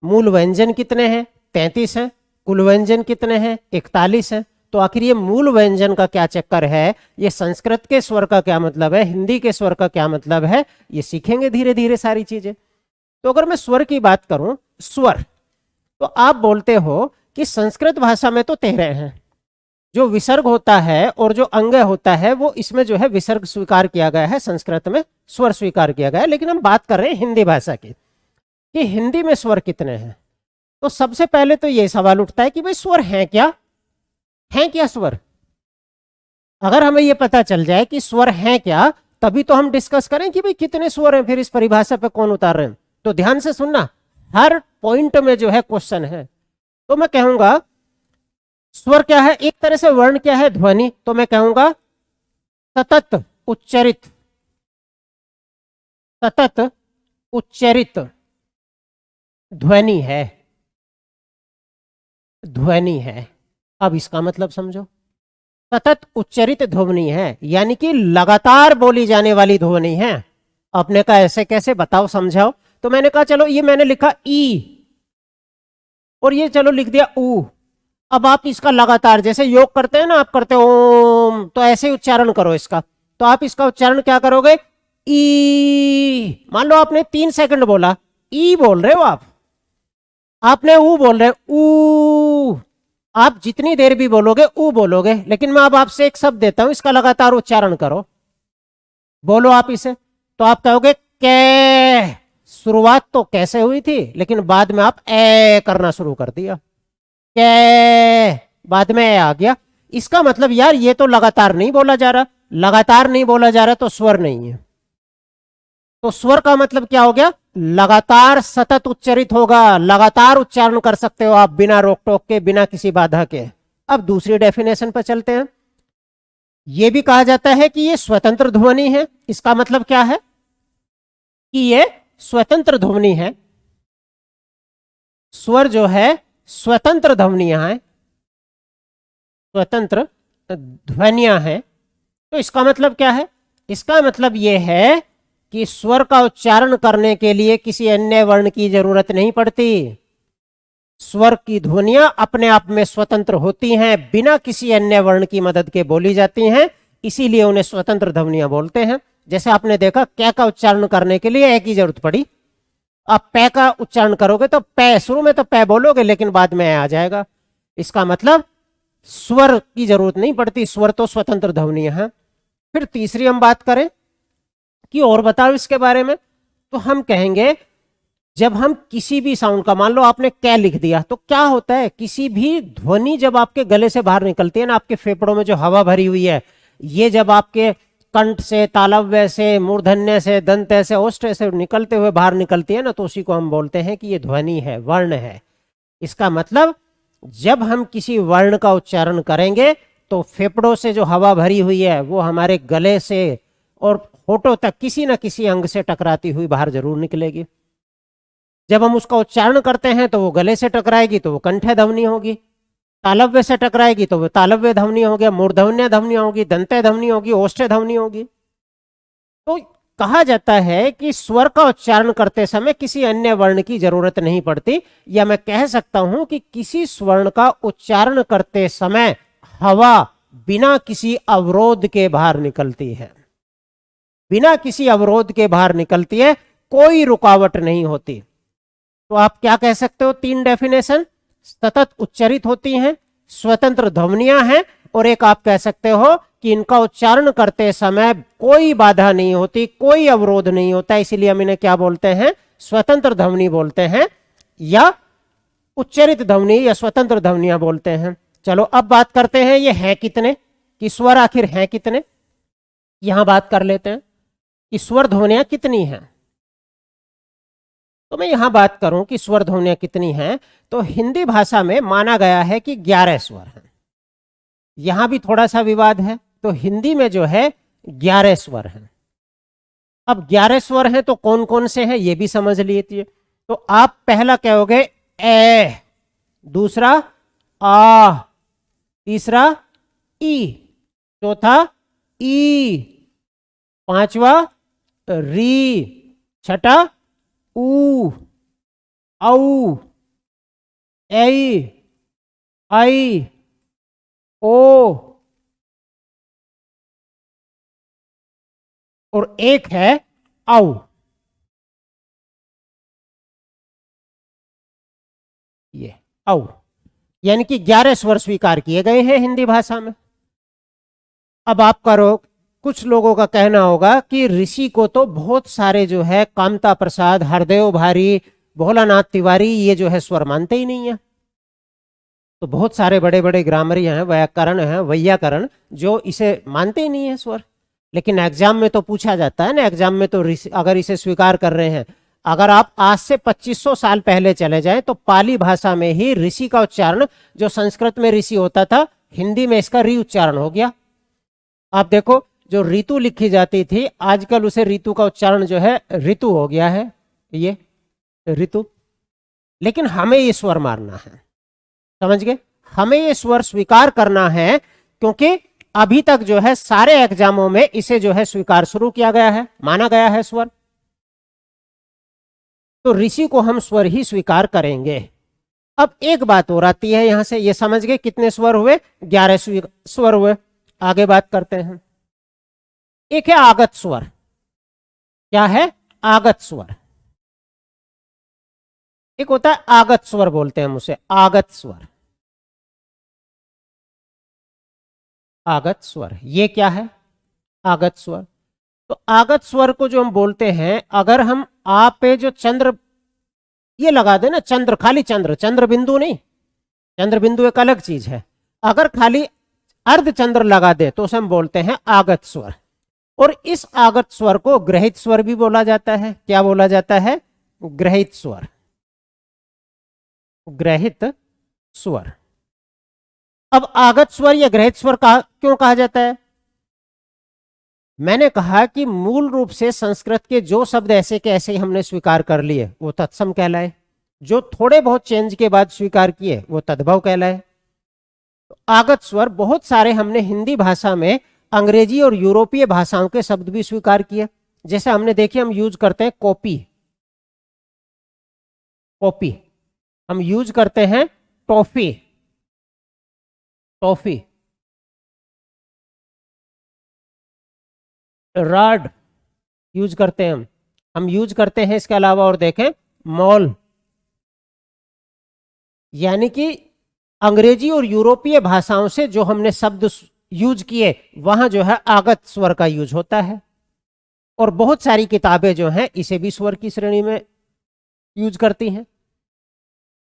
मूल व्यंजन कितने हैं? 33 हैं। कुल व्यंजन कितने हैं? 41 हैं। तो आखिर ये मूल व्यंजन का क्या चक्कर है, ये संस्कृत के स्वर का क्या मतलब है, हिंदी के स्वर का क्या मतलब है, ये सीखेंगे धीरे धीरे सारी चीजें। तो अगर मैं स्वर की बात करूं, स्वर, तो आप बोलते हो कि संस्कृत भाषा में तो 13 हैं। जो विसर्ग होता है और जो अंग होता है वो इसमें जो है विसर्ग स्वीकार किया गया है, संस्कृत में स्वर स्वीकार किया गया है। लेकिन हम बात कर रहे हैं हिंदी भाषा की, कि हिंदी में स्वर कितने हैं। तो सबसे पहले तो ये सवाल उठता है कि भाई स्वर हैं क्या, हैं क्या स्वर? अगर हमें ये पता चल जाए कि स्वर हैं क्या, तभी तो हम डिस्कस करें कि भाई कितने स्वर हैं, फिर इस परिभाषा पे कौन उतार रहे हैं। तो ध्यान से सुनना, हर पॉइंट में जो है क्वेश्चन है। तो मैं कहूंगा स्वर क्या है, एक तरह से वर्ण क्या है, ध्वनि। तो मैं कहूंगा सतत उच्चरित, सतत उच्चरित ध्वनि है, ध्वनि है। अब इसका मतलब समझो, सतत उच्चरित ध्वनि है यानी कि लगातार बोली जाने वाली ध्वनि है। आपने कहा ऐसे कैसे, बताओ समझाओ। तो मैंने कहा चलो ये मैंने लिखा ई, और ये चलो लिख दिया ऊ। अब आप इसका लगातार, जैसे योग करते हैं ना, आप करते हो ओम, तो ऐसे ही उच्चारण करो इसका। तो आप इसका उच्चारण क्या करोगे? ई। मान लो आपने 3 सेकंड बोला, ई बोल रहे हो आप, आपने ऊ बोल रहे ऊ। आप जितनी देर भी बोलोगे ऊ बोलोगे, लेकिन मैं अब आपसे एक शब्द देता हूं, इसका लगातार उच्चारण करो, बोलो आप इसे। तो आप कहोगे कै। शुरुआत तो कैसे हुई थी, लेकिन बाद में आप ए करना शुरू कर दिया, कै, बाद में ए आ गया। इसका मतलब यार ये तो लगातार नहीं बोला जा रहा, लगातार नहीं बोला जा रहा तो स्वर नहीं है। तो स्वर का मतलब क्या हो गया? लगातार सतत उच्चरित होगा, लगातार उच्चारण कर सकते हो आप बिना रोक टोक के, बिना किसी बाधा के। अब दूसरी डेफिनेशन पर चलते हैं। यह भी कहा जाता है कि यह स्वतंत्र ध्वनि है। इसका मतलब क्या है कि यह स्वतंत्र ध्वनि है। स्वर जो है स्वतंत्र ध्वनियां हैं, स्वतंत्र ध्वनियां हैं। तो इसका मतलब क्या है? इसका मतलब यह है कि स्वर का उच्चारण करने के लिए किसी अन्य वर्ण की जरूरत नहीं पड़ती। स्वर की ध्वनियां अपने आप में स्वतंत्र होती हैं, बिना किसी अन्य वर्ण की मदद के बोली जाती हैं, इसीलिए उन्हें स्वतंत्र ध्वनियां बोलते हैं। जैसे आपने देखा, कै का उच्चारण करने के लिए ए की जरूरत पड़ी। आप पै का उच्चारण करोगे तो पै, शुरू में तो पै बोलोगे लेकिन बाद में ए आ जाएगा। इसका मतलब स्वर की जरूरत नहीं पड़ती, स्वर तो स्वतंत्र ध्वनियां हैं। फिर तीसरी हम बात करें कि और बताओ इसके बारे में, तो हम कहेंगे जब हम किसी भी साउंड का, मान लो आपने कै लिख दिया, तो क्या होता है, किसी भी ध्वनि जब आपके गले से बाहर निकलती है ना, आपके फेफड़ों में जो हवा भरी हुई है, ये जब आपके कंठ से, तालव्य से, मूर्धन्य से, दंत से, ओष्ठ से निकलते हुए बाहर निकलती है ना, तो उसी को हम बोलते हैं कि ये ध्वनि है, वर्ण है। इसका मतलब जब हम किसी वर्ण का उच्चारण करेंगे तो फेफड़ों से जो हवा भरी हुई है वो हमारे गले से और होठों तक किसी न किसी अंग से टकराती हुई बाहर जरूर निकलेगी। जब हम उसका उच्चारण करते हैं तो वो गले से टकराएगी तो वो कंठ ध्वनि होगी, तालव्य से टकराएगी तो वो तालव्य ध्वनि होगी, मूर्धन्य ध्वनि होगी, दंत्य ध्वनि होगी, ओष्ठ ध्वनि होगी। तो कहा जाता है कि स्वर का उच्चारण करते समय किसी अन्य वर्ण की जरूरत नहीं पड़ती, या मैं कह सकता हूं कि किसी स्वर्ण का उच्चारण करते समय हवा बिना किसी अवरोध के बाहर निकलती है, बिना किसी अवरोध के बाहर निकलती है, कोई रुकावट नहीं होती। तो आप क्या कह सकते हो? तीन डेफिनेशन, सतत उच्चरित होती हैं, स्वतंत्र ध्वनियां हैं, और एक आप कह सकते हो कि इनका उच्चारण करते समय कोई बाधा नहीं होती, कोई अवरोध नहीं होता, इसीलिए हम इन्हें क्या बोलते हैं? स्वतंत्र ध्वनि बोलते हैं, या उच्चरित ध्वनि या स्वतंत्र ध्वनियां बोलते हैं। चलो अब बात करते हैं ये हैं कितने, कि स्वर आखिर हैं कितने। यहां बात कर लेते हैं कि स्वर ध्वनियां कितनी हैं। तो मैं यहां बात करूं कि स्वर ध्वनियां कितनी हैं, तो हिंदी भाषा में माना गया है कि 11 स्वर हैं। यहां भी थोड़ा सा विवाद है, तो हिंदी में जो है 11 स्वर हैं। अब 11 स्वर हैं तो कौन कौन से हैं ये भी समझ लीजिए। तो आप पहला कहोगे ए, दूसरा आ, तीसरा ई, चौथा ई, पांचवा री, छठा ऊ, औ, ऐ, आई, ओ, और एक है औ। ये औ, यानी कि 11 स्वर स्वीकार किए गए हैं हिंदी भाषा में। अब आप करो, कुछ लोगों का कहना होगा कि ऋषि को तो बहुत सारे जो है कामता प्रसाद, हरदेव भारी, भोलानाथ तिवारी, ये जो है स्वर मानते ही नहीं है। तो बहुत सारे बड़े बड़े ग्रामरिया हैं, व्याकरण हैं, वैयाकरण, जो इसे मानते ही नहीं है स्वर। लेकिन एग्जाम में तो पूछा जाता है ना, एग्जाम में तो अगर इसे स्वीकार कर रहे हैं, अगर आप आज से 2500 साल पहले चले जाएं तो पाली भाषा में ही ऋषि का उच्चारण, जो संस्कृत में ऋषि होता था, हिंदी में इसका री उच्चारण हो गया। आप देखो, जो ऋतु लिखी जाती थी, आजकल उसे ऋतु का उच्चारण जो है ऋतु हो गया है, ये ऋतु। लेकिन हमें ये स्वर मारना है, समझ गए? हमें ये स्वर स्वीकार करना है, क्योंकि अभी तक जो है सारे एग्जामों में इसे जो है स्वीकार शुरू किया गया है, माना गया है स्वर। तो ऋषि को हम स्वर ही स्वीकार करेंगे। अब एक बात और आती है यहां से, ये समझ गए कितने स्वर हुए? 11 स्वर हुए। आगे बात करते हैं। एक है आगत स्वर। क्या है? आगत स्वर। एक होता है आगत स्वर, बोलते हैं हम उसे आगत स्वर। आगत स्वर, ये क्या है? आगत स्वर। तो आगत स्वर को जो हम बोलते हैं, अगर हम आ पे जो चंद्र ये लगा दे ना, चंद्र, खाली चंद्र, चंद्र बिंदु नहीं, चंद्र बिंदु एक अलग चीज है। अगर खाली अर्ध चंद्र लगा दे तो उसे हम बोलते हैं आगत स्वर। और इस आगत स्वर को ग्रहित स्वर भी बोला जाता है। क्या बोला जाता है? ग्रहित स्वर, ग्रहित स्वर। अब आगत स्वर या ग्रहित स्वर क्यों कहा जाता है? मैंने कहा कि मूल रूप से संस्कृत के जो शब्द ऐसे के ऐसे ही हमने स्वीकार कर लिए वो तत्सम कहलाए, जो थोड़े बहुत चेंज के बाद स्वीकार किए वो तद्भव कहलाए। तो आगत स्वर बहुत सारे हमने हिंदी भाषा में अंग्रेजी और यूरोपीय भाषाओं के शब्द भी स्वीकार किए। जैसे हमने देखिए, हम यूज करते हैं कॉपी, कॉपी, हम यूज करते हैं टॉफी, टॉफी, रॉड यूज करते हैं हम यूज करते हैं इसके अलावा और देखें मॉल। यानी कि अंग्रेजी और यूरोपीय भाषाओं से जो हमने शब्द यूज किए वहां जो है आगत स्वर का यूज होता है। और बहुत सारी किताबें जो हैं इसे भी स्वर की श्रेणी में यूज करती हैं।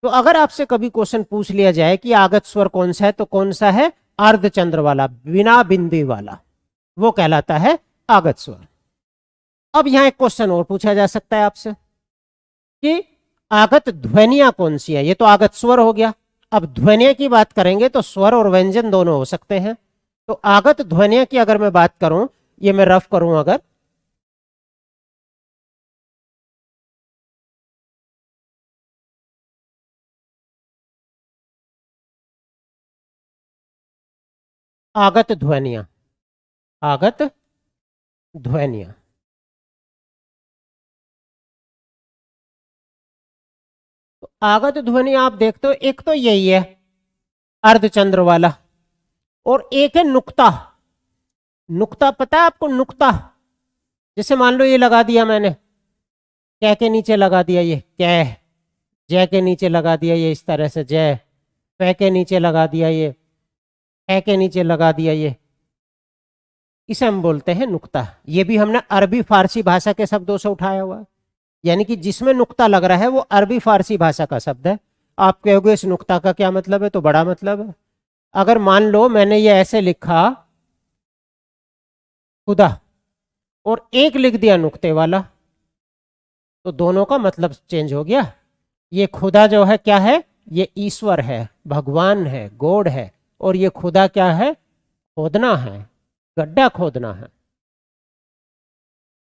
तो अगर आपसे कभी क्वेश्चन पूछ लिया जाए कि आगत स्वर कौन सा है, तो कौन सा है? अर्धचंद्र वाला, बिना बिंदी वाला, वो कहलाता है आगत स्वर। अब यहां एक क्वेश्चन और पूछा जा सकता है आपसे कि आगत ध्वनियां कौन सी है? ये तो आगत स्वर हो गया। अब ध्वनिया की बात करेंगे तो स्वर और व्यंजन दोनों हो सकते हैं। तो आगत ध्वनिया की अगर मैं बात करूं, ये मैं रफ करूं अगर, आगत ध्वनिया, आगत ध्वनिया, तो आगत ध्वनि आप देखते हो, एक तो यही है अर्धचंद्र वाला, और एक है नुक्ता। नुक्ता पता है आपको? नुक्ता, जैसे मान लो ये लगा दिया मैंने, कै के नीचे लगा दिया ये कै, जय के नीचे लगा दिया ये इस तरह से जय, पै के नीचे लगा दिया ये, है के नीचे लगा दिया ये, इसे हम बोलते हैं नुक्ता। ये भी हमने अरबी फारसी भाषा के शब्दों से उठाया हुआ है। यानी कि जिसमें नुक्ता लग रहा है वो अरबी फारसी भाषा का शब्द है। आप कहोगे इस नुक्ता का क्या मतलब है? तो बड़ा मतलब है। अगर मान लो मैंने ये ऐसे लिखा खुदा और एक लिख दिया नुक्ते वाला, तो दोनों का मतलब चेंज हो गया। ये खुदा जो है क्या है? ये ईश्वर है, भगवान है, गॉड है। और ये खुदा क्या है? खोदना है, गड्ढा खोदना है।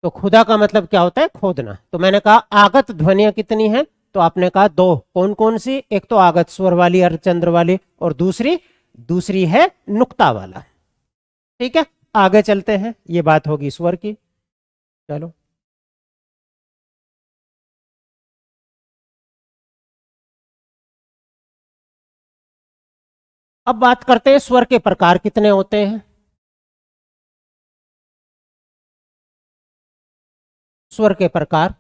तो खुदा का मतलब क्या होता है? खोदना। तो मैंने कहा आगत ध्वनियां कितनी हैं? तो आपने कहा दो। कौन कौन सी? एक तो आगत स्वर वाली, अर्धचंद्र वाली, और दूसरी है नुक्ता वाला। ठीक है, आगे चलते हैं। ये बात होगी स्वर की। चलो, अब बात करते हैं स्वर के प्रकार कितने होते हैं। स्वर के प्रकार,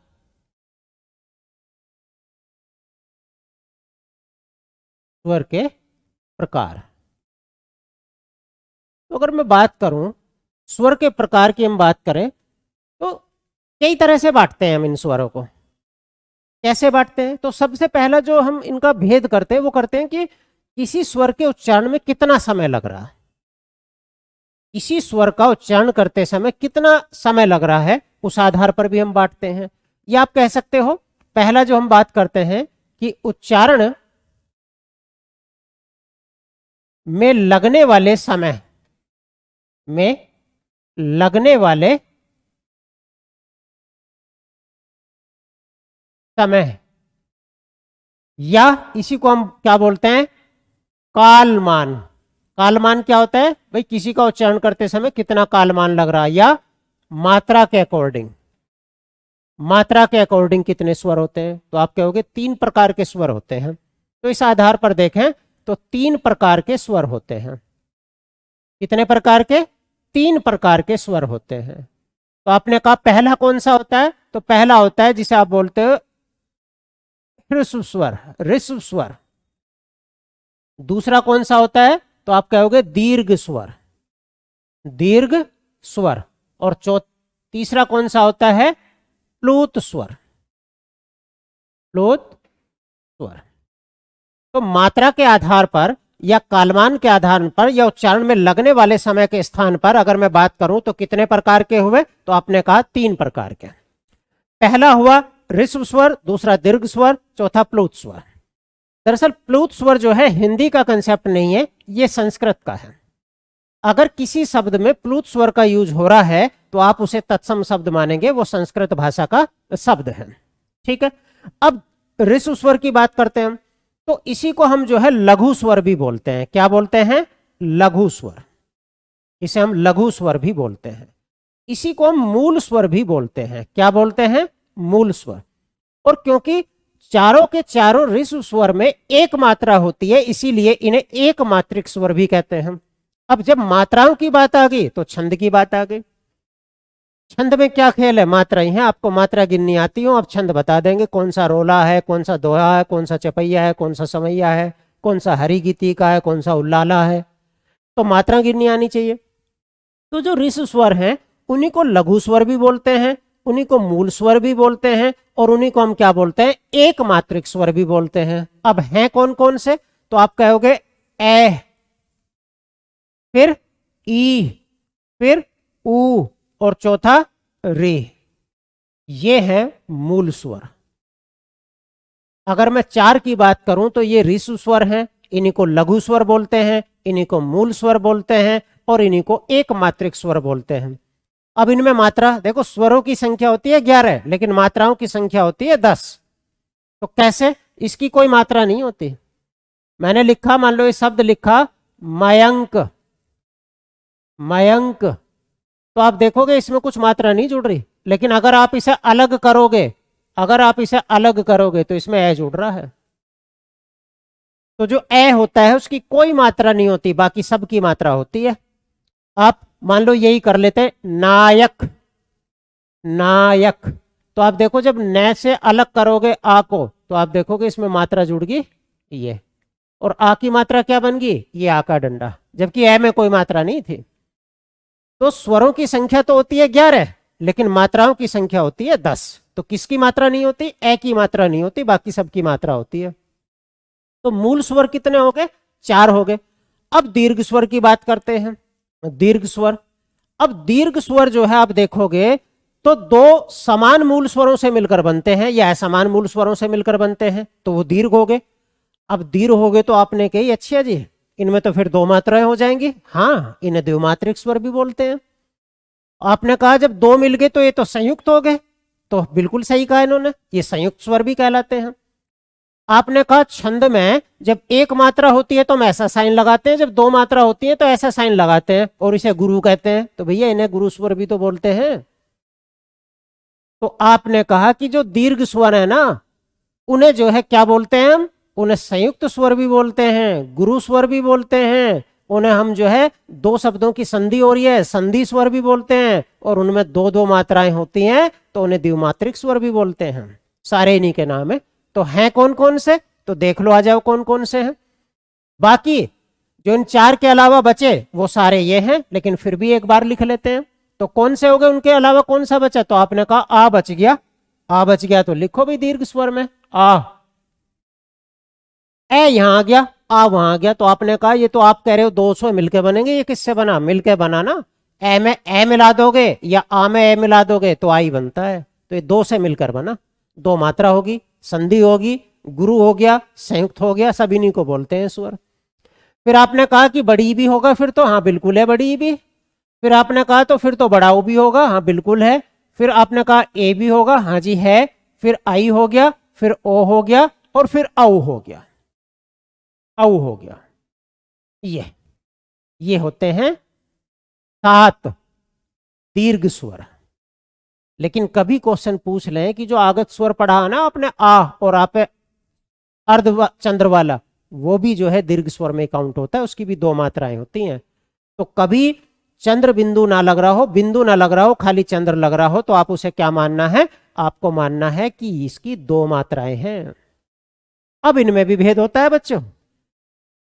स्वर के प्रकार। तो अगर मैं बात करूं स्वर के प्रकार की, हम बात करें तो कई तरह से बांटते हैं हम इन स्वरों को। कैसे बांटते हैं? तो सबसे पहला जो हम इनका भेद करते हैं वो करते हैं कि किसी स्वर के उच्चारण में कितना समय लग रहा है। इसी स्वर का उच्चारण करते समय कितना समय लग रहा है, उस आधार पर भी हम बांटते हैं। या आप कह सकते हो, पहला जो हम बात करते हैं कि उच्चारण में लगने वाले समय, में लगने वाले समय, या इसी को हम क्या बोलते हैं? कालमान। कालमान क्या होता है भाई? किसी का उच्चारण करते समय कितना कालमान लग रहा है, या मात्रा के अकॉर्डिंग, मात्रा के अकॉर्डिंग कितने स्वर होते हैं। तो आप कहोगे 3 प्रकार के स्वर होते हैं। तो इस आधार पर देखें तो 3 प्रकार के स्वर होते हैं। कितने प्रकार के? 3 प्रकार के स्वर होते हैं। तो आपने कहा पहला कौन सा होता है? तो पहला होता है जिसे आप बोलते हो ह्रस्व स्वर, ऋस्व स्वर। दूसरा कौन सा होता है? तो आप कहोगे दीर्घ स्वर, दीर्घ स्वर। और तीसरा कौन सा होता है? प्लूत स्वर, प्लूत स्वर। तो मात्रा के आधार पर या कालमान के आधार पर या उच्चारण में लगने वाले समय के स्थान पर अगर मैं बात करूं तो कितने प्रकार के हुए? तो आपने कहा 3 प्रकार के। पहला हुआ ऋस्व स्वर, दूसरा दीर्घ स्वर, चौथा प्लुत स्वर। दरअसल प्लुत स्वर जो है हिंदी का कंसेप्ट नहीं है, ये संस्कृत का है। अगर किसी शब्द में प्लुत स्वर का यूज हो रहा है तो आप उसे तत्सम शब्द मानेंगे, वो संस्कृत भाषा का शब्द है। ठीक है, अब ऋस्व स्वर की बात करते हैं हम, तो इसी को हम जो है लघु स्वर भी बोलते हैं। क्या बोलते हैं? लघु स्वर। इसे हम लघु स्वर भी बोलते हैं। इसी को हम मूल स्वर भी बोलते हैं। क्या बोलते हैं? मूल स्वर। और क्योंकि चारों के चारों ऋस्व स्वर में एक मात्रा होती है, इसीलिए इन्हें एक मात्रिक स्वर भी कहते हैं। अब जब मात्राओं की बात आ गई तो छंद की बात आ गई। छंद में क्या खेल है? मात्राएं हैं। आपको मात्रा गिननी आती हो, आप छंद बता देंगे, कौन सा रोला है, कौन सा दोहा है, कौन सा चपैया है, कौन सा समैया है, कौन सा हरी गीति का है, कौन सा उल्लाला है। तो मात्रा गिननी आनी चाहिए। तो जो ऋस्व स्वर हैं उन्हीं को लघु स्वर भी बोलते हैं, उन्हीं को मूल स्वर भी बोलते हैं, और उन्हीं को हम क्या बोलते हैं? एक मात्रिक स्वर भी बोलते हैं। अब हैं कौन कौन से? तो आप कहोगे ए, फिर ई, फिर ऊ, और चौथा रे। ये है मूल स्वर। अगर मैं चार की बात करूं तो ये ऋस्व स्वर हैं, इन्हीं को लघु स्वर बोलते हैं, इन्हीं को मूल स्वर बोलते हैं, और इन्हीं को एक मात्रिक स्वर बोलते हैं। अब इनमें मात्रा देखो, स्वरों की संख्या होती है 11, लेकिन मात्राओं की संख्या होती है 10। तो कैसे? इसकी कोई मात्रा नहीं होती। मैंने लिखा, मान लो ये शब्द लिखा मयंक, मयंक, तो आप देखोगे इसमें कुछ मात्रा नहीं जुड़ रही। लेकिन अगर आप इसे अलग करोगे, अगर आप इसे अलग करोगे तो इसमें ए जुड़ रहा है। तो जो ए होता है उसकी कोई मात्रा नहीं होती, बाकी सब की मात्रा होती है। आप मान लो यही कर लेते हैं, नायक, नायक, तो आप देखो जब न से अलग करोगे आ को, तो आप देखोगे इसमें मात्रा जुड़ गई ये, और आ की मात्रा क्या बन गई? ये आ का डंडा, जबकि ए में कोई मात्रा नहीं थी। तो स्वरों की संख्या तो होती है 11, लेकिन मात्राओं की संख्या होती है 10। तो किसकी मात्रा नहीं होती? ए की मात्रा नहीं होती, बाकी सबकी मात्रा होती है। तो मूल स्वर कितने हो गए? 4 हो गए। अब दीर्घ स्वर की बात करते हैं। दीर्घ स्वर, अब दीर्घ स्वर जो है आप देखोगे तो दो समान मूल स्वरों से मिलकर बनते हैं या असमान मूल स्वरों से मिलकर बनते हैं, तो वो दीर्घ हो गए। अब दीर्घ हो गए तो आपने कही अच्छा जी, इनमें तो फिर 2 मात्राएं हो जाएंगी। हाँ, इन्हें द्विमात्रिक स्वर भी बोलते हैं। आपने कहा जब 2 मिल गए तो ये तो संयुक्त हो गए, तो बिल्कुल सही कहा इन्होंने, ये संयुक्त स्वर भी कहलाते हैं। आपने कहा छंद में जब 1 मात्रा होती है तो हम ऐसा साइन लगाते हैं, जब 2 मात्रा होती है तो ऐसा साइन लगाते हैं, और इसे गुरु कहते हैं। तो भैया इन्हें गुरु स्वर भी तो बोलते हैं। तो आपने कहा कि जो दीर्घ स्वर है ना, उन्हें जो है क्या बोलते हैं? हम उन्हें संयुक्त स्वर भी बोलते हैं, गुरु स्वर भी बोलते हैं। उन्हें हम जो है 2 शब्दों की संधि हो रही है, संधि स्वर भी बोलते हैं, और उनमें 2-2 मात्राएं होती हैं तो उन्हें द्विमात्रिक स्वर भी बोलते हैं। सारे इन्हीं के नाम है। तो हैं कौन कौन से? तो देख लो, आ जाओ कौन कौन से हैं। बाकी जो इन 4 के अलावा बचे वो सारे ये हैं, लेकिन फिर भी एक बार लिख लेते हैं। तो कौन से हो गए? उनके अलावा कौन सा बचा? तो आपने कहा आ बच गया। आ बच गया तो लिखो भाई दीर्घ स्वर में आ। ए यहां आ गया, आ वहां आ गया। तो आपने कहा ये तो आप कह रहे हो 200 मिलके बनेंगे, ये किससे बना? मिलके बना ना। ए में ए मिला दोगे या आ में ए मिला दोगे तो आ ही बनता है। तो ये 2 से मिलकर बना। 2 मात्रा होगी, संधि होगी, गुरु हो गया, संयुक्त हो गया, सब इन्हीं को बोलते हैं स्वर। फिर आपने कहा कि बड़ी भी होगा, फिर तो हाँ बिल्कुल है बड़ी भी। फिर आपने कहा तो फिर तो बड़ा ओ भी होगा, हाँ बिल्कुल है। फिर आपने कहा ए भी होगा, हाँ जी है। फिर आई हो गया, फिर ओ हो गया, और फिर औ हो गया, औ हो गया। ये होते हैं 7 दीर्घ स्वर। लेकिन कभी क्वेश्चन पूछ लें कि जो आगत स्वर पढ़ा ना आपने आ और आप अर्ध चंद्र वाला, वो भी जो है दीर्घ स्वर में काउंट होता है, उसकी भी 2 मात्राएं होती हैं। तो कभी चंद्र बिंदु ना लग रहा हो, बिंदु ना लग रहा हो, खाली चंद्र लग रहा हो, तो आप उसे क्या मानना है? आपको मानना है कि इसकी 2 मात्राएं हैं। अब इनमें भी भेद होता है बच्चों।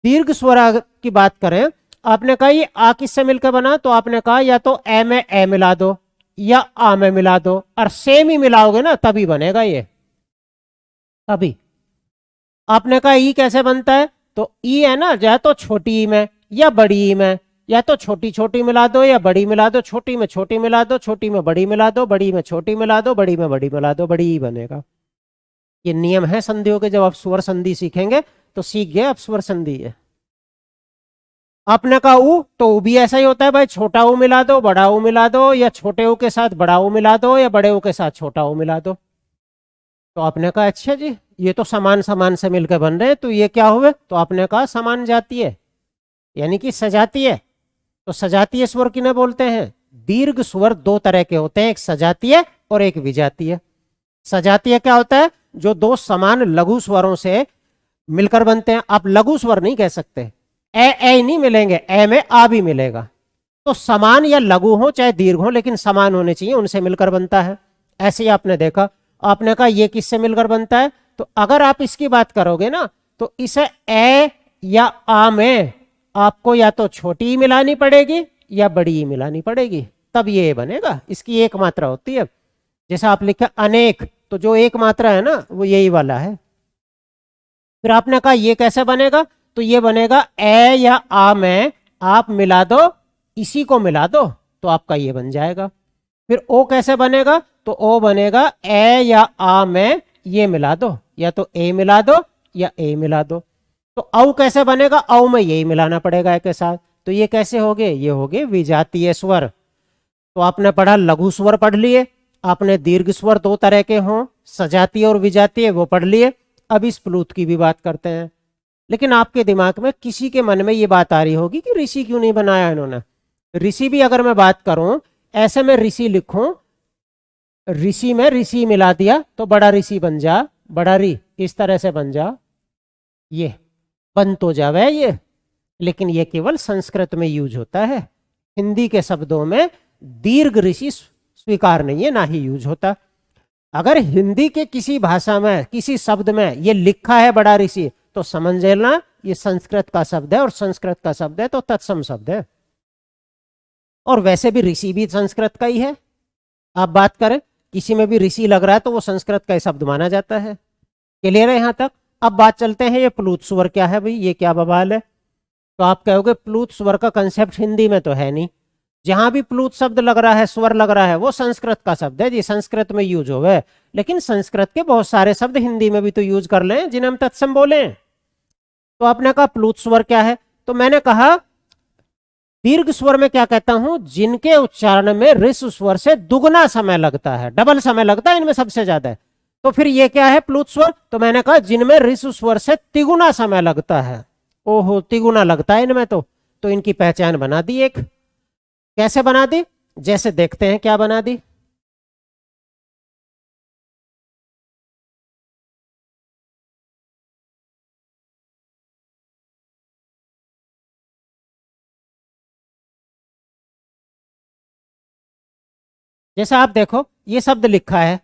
दीर्घ स्वर की बात करें, आपने कहा ये आ किससे मिलकर बना? तो आपने कहा या तो ए में ए मिला दो या आ में मिला दो, और सेम ही मिलाओगे ना तभी बनेगा ये। अभी आपने कहा ई कैसे बनता है? तो ई है ना, या तो छोटी ई में या बड़ी ई में, या तो छोटी छोटी मिला दो या बड़ी मिला दो, छोटी में छोटी मिला दो, छोटी में बड़ी मिला दो, बड़ी में छोटी मिला दो, बड़ी में बड़ी मिला दो, बड़ी ही बनेगा। ये नियम है संधियों के। जब आप स्वर संधि सीखेंगे तो सीख गए आप स्वर संधि है। आपने कहा ऊ, तो ऊ भी ऐसा ही होता है भाई, छोटा ऊ मिला दो, बड़ा ऊ मिला दो, या छोटे ऊ के साथ बड़ा ऊ मिला दो, या बड़े ऊ के साथ छोटा ऊ मिला दो। तो आपने कहा अच्छा जी, ये तो समान समान से मिलकर बन रहे हैं, तो ये क्या हुए? तो आपने कहा समान जातीय, यानी कि सजातीय। तो सजातीय स्वर किन्हें बोलते हैं? दीर्घ स्वर दो तरह के होते हैं, एक सजातीय और एक विजातीय। सजातीय क्या होता है? जो दो समान लघु स्वरों से मिलकर बनते हैं। आप लघु स्वर नहीं कह सकते, ए नहीं मिलेंगे, ए में आ भी मिलेगा। तो समान या लघु हो चाहे दीर्घ हो, लेकिन समान होने चाहिए, उनसे मिलकर बनता है। ऐसे ही आपने देखा, आपने कहा ये किससे मिलकर बनता है? तो अगर आप इसकी बात करोगे ना, तो इसे ए या आ में आपको या तो छोटी ही मिलानी पड़ेगी या बड़ी ही मिलानी पड़ेगी, तब ये बनेगा। इसकी एक मात्रा होती है। जैसे आप लिखे अनेक, तो जो एक मात्रा है ना वो यही वाला है। फिर आपने कहा ये कैसे बनेगा? तो ये बनेगा ए या आ में आप मिला दो, इसी को मिला दो, तो आपका ये बन जाएगा। फिर ओ कैसे बनेगा? तो ओ बनेगा ए या आ में ये मिला दो, या तो ए मिला दो या ए मिला दो। तो औ कैसे बनेगा? औ में यही मिलाना पड़ेगा ए के साथ। तो ये कैसे हो गए? ये हो गए विजातीय स्वर। तो आपने पढ़ा लघु स्वर पढ़ लिए, आपने दीर्घ स्वर दो तरह के हों, सजातीय और विजातीय, वो पढ़ लिए। अब इस प्लूत की भी बात करते हैं। लेकिन आपके दिमाग में किसी के मन में ये बात आ रही होगी कि ऋषि क्यों नहीं बनाया इन्होंने। ऋषि भी अगर मैं बात करूं, ऐसे में ऋषि लिखूं, ऋषि में ऋषि मिला दिया तो बड़ा ऋषि बन जा, बड़ा री, इस तरह से बन जा, ये बन तो जावे ये। लेकिन ये केवल संस्कृत में यूज होता है, हिंदी के शब्दों में दीर्घ ऋषि स्वीकार नहीं है, ना ही यूज होता। अगर हिंदी के किसी भाषा में किसी शब्द में ये लिखा है बड़ा ऋषि, तो समझ लेना ये संस्कृत का शब्द है, और संस्कृत का शब्द है तो तत्सम शब्द है। और वैसे भी ऋषि भी संस्कृत का ही है। आप बात करें किसी में भी ऋषि लग रहा है तो वो संस्कृत का ही शब्द माना जाता है। क्लियर है यहां तक? अब बात चलते हैं, ये प्लूत स्वर क्या है भाई, ये क्या बवाल है? तो आप कहोगे प्लूत स्वर का कंसेप्ट हिंदी में तो है नहीं। जहां भी प्लूत शब्द लग रहा है, स्वर लग रहा है, वो संस्कृत का शब्द है जी, संस्कृत में यूज हो गए। लेकिन संस्कृत के बहुत सारे शब्द हिंदी में भी तो यूज कर लें जिन्हें हम तत्सम बोले। तो आपने कहा प्लूत स्वर क्या है? तो मैंने कहा दीर्घ स्वर में क्या कहता हूं? जिनके उच्चारण में ऋस्व स्वर से दुगना समय लगता है, डबल समय लगता है इनमें सबसे ज्यादा है। तो फिर ये क्या है प्लूत स्वर? तो मैंने कहा जिनमें ऋस्व स्वर से तिगुना समय लगता है। ओहो, तिगुना लगता है इनमें तो इनकी पहचान बना दी एक। कैसे बना दी? जैसे देखते हैं क्या बना दी। जैसा आप देखो ये शब्द लिखा है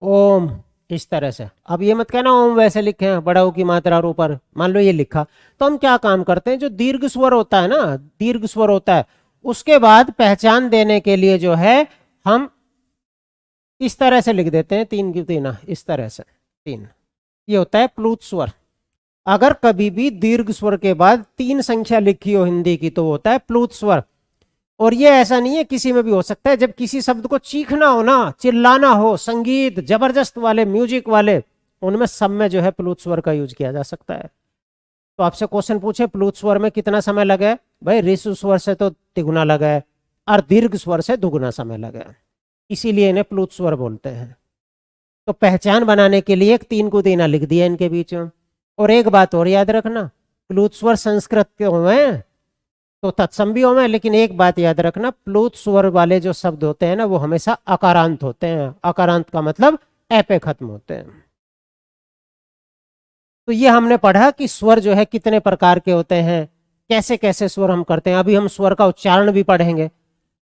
ओम, इस तरह से। अब ये मत कहना ओम वैसे लिखे हैं बड़ा ओ की मात्रा और ऊपर, मान लो ये लिखा। तो हम क्या काम करते हैं, जो दीर्घ स्वर होता है ना, दीर्घ स्वर होता है, उसके बाद पहचान देने के लिए जो है हम इस तरह से लिख देते हैं, तीन की तीना, इस तरह से तीन। ये होता है प्लूत स्वर। अगर कभी भी दीर्घ स्वर के बाद तीन संख्या लिखी हो हिंदी की तो वो होता है प्लूत स्वर। और ये ऐसा नहीं है, किसी में भी हो सकता है। जब किसी शब्द को चीखना हो ना, चिल्लाना हो, संगीत जबरदस्त वाले, म्यूजिक वाले, उनमें सब में जो है प्लूत स्वर का यूज किया जा सकता है। तो आपसे क्वेश्चन पूछे प्लूत स्वर में कितना समय लगा है, भाई ऋषु स्वर से तो तिगुना लगा है और दीर्घ स्वर से दुगुना समय लगा है, इसीलिए इन्हें प्लूत स्वर बोलते हैं। तो पहचान बनाने के लिए एक तीन को तीना लिख दिया इनके बीच में। और एक बात और याद रखना, प्लूत स्वर संस्कृत के हुए तो तत्सम भी होंगे, लेकिन एक बात याद रखना, प्लूत स्वर वाले जो शब्द होते हैं ना वो हमेशा अकारांत होते हैं। अकारांत का मतलब ए पे खत्म होते हैं। तो ये हमने पढ़ा कि स्वर जो है कितने प्रकार के होते हैं, कैसे कैसे स्वर हम करते हैं। अभी हम स्वर का उच्चारण भी पढ़ेंगे।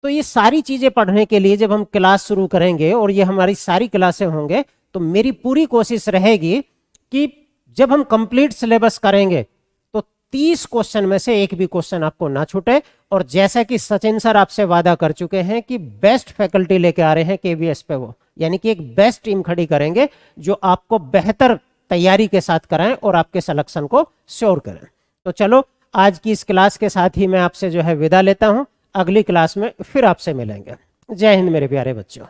तो ये सारी चीजें पढ़ने के लिए जब हम क्लास शुरू करेंगे और ये हमारी सारी क्लासें होंगे, तो मेरी पूरी कोशिश रहेगी कि जब हम कंप्लीट सिलेबस करेंगे तो 30 क्वेश्चन में से एक भी क्वेश्चन आपको ना छूटे। और जैसा कि सचिन सर आपसे वादा कर चुके हैं कि बेस्ट फैकल्टी लेके आ रहे हैं केवीएस पे, वो यानी कि एक बेस्ट टीम खड़ी करेंगे जो आपको बेहतर तैयारी के साथ कराएं और आपके सिलेक्शन को श्योर करें। तो चलो आज की इस क्लास के साथ ही मैं आपसे जो है विदा लेता हूं। अगली क्लास में फिर आपसे मिलेंगे। जय हिंद मेरे प्यारे बच्चों।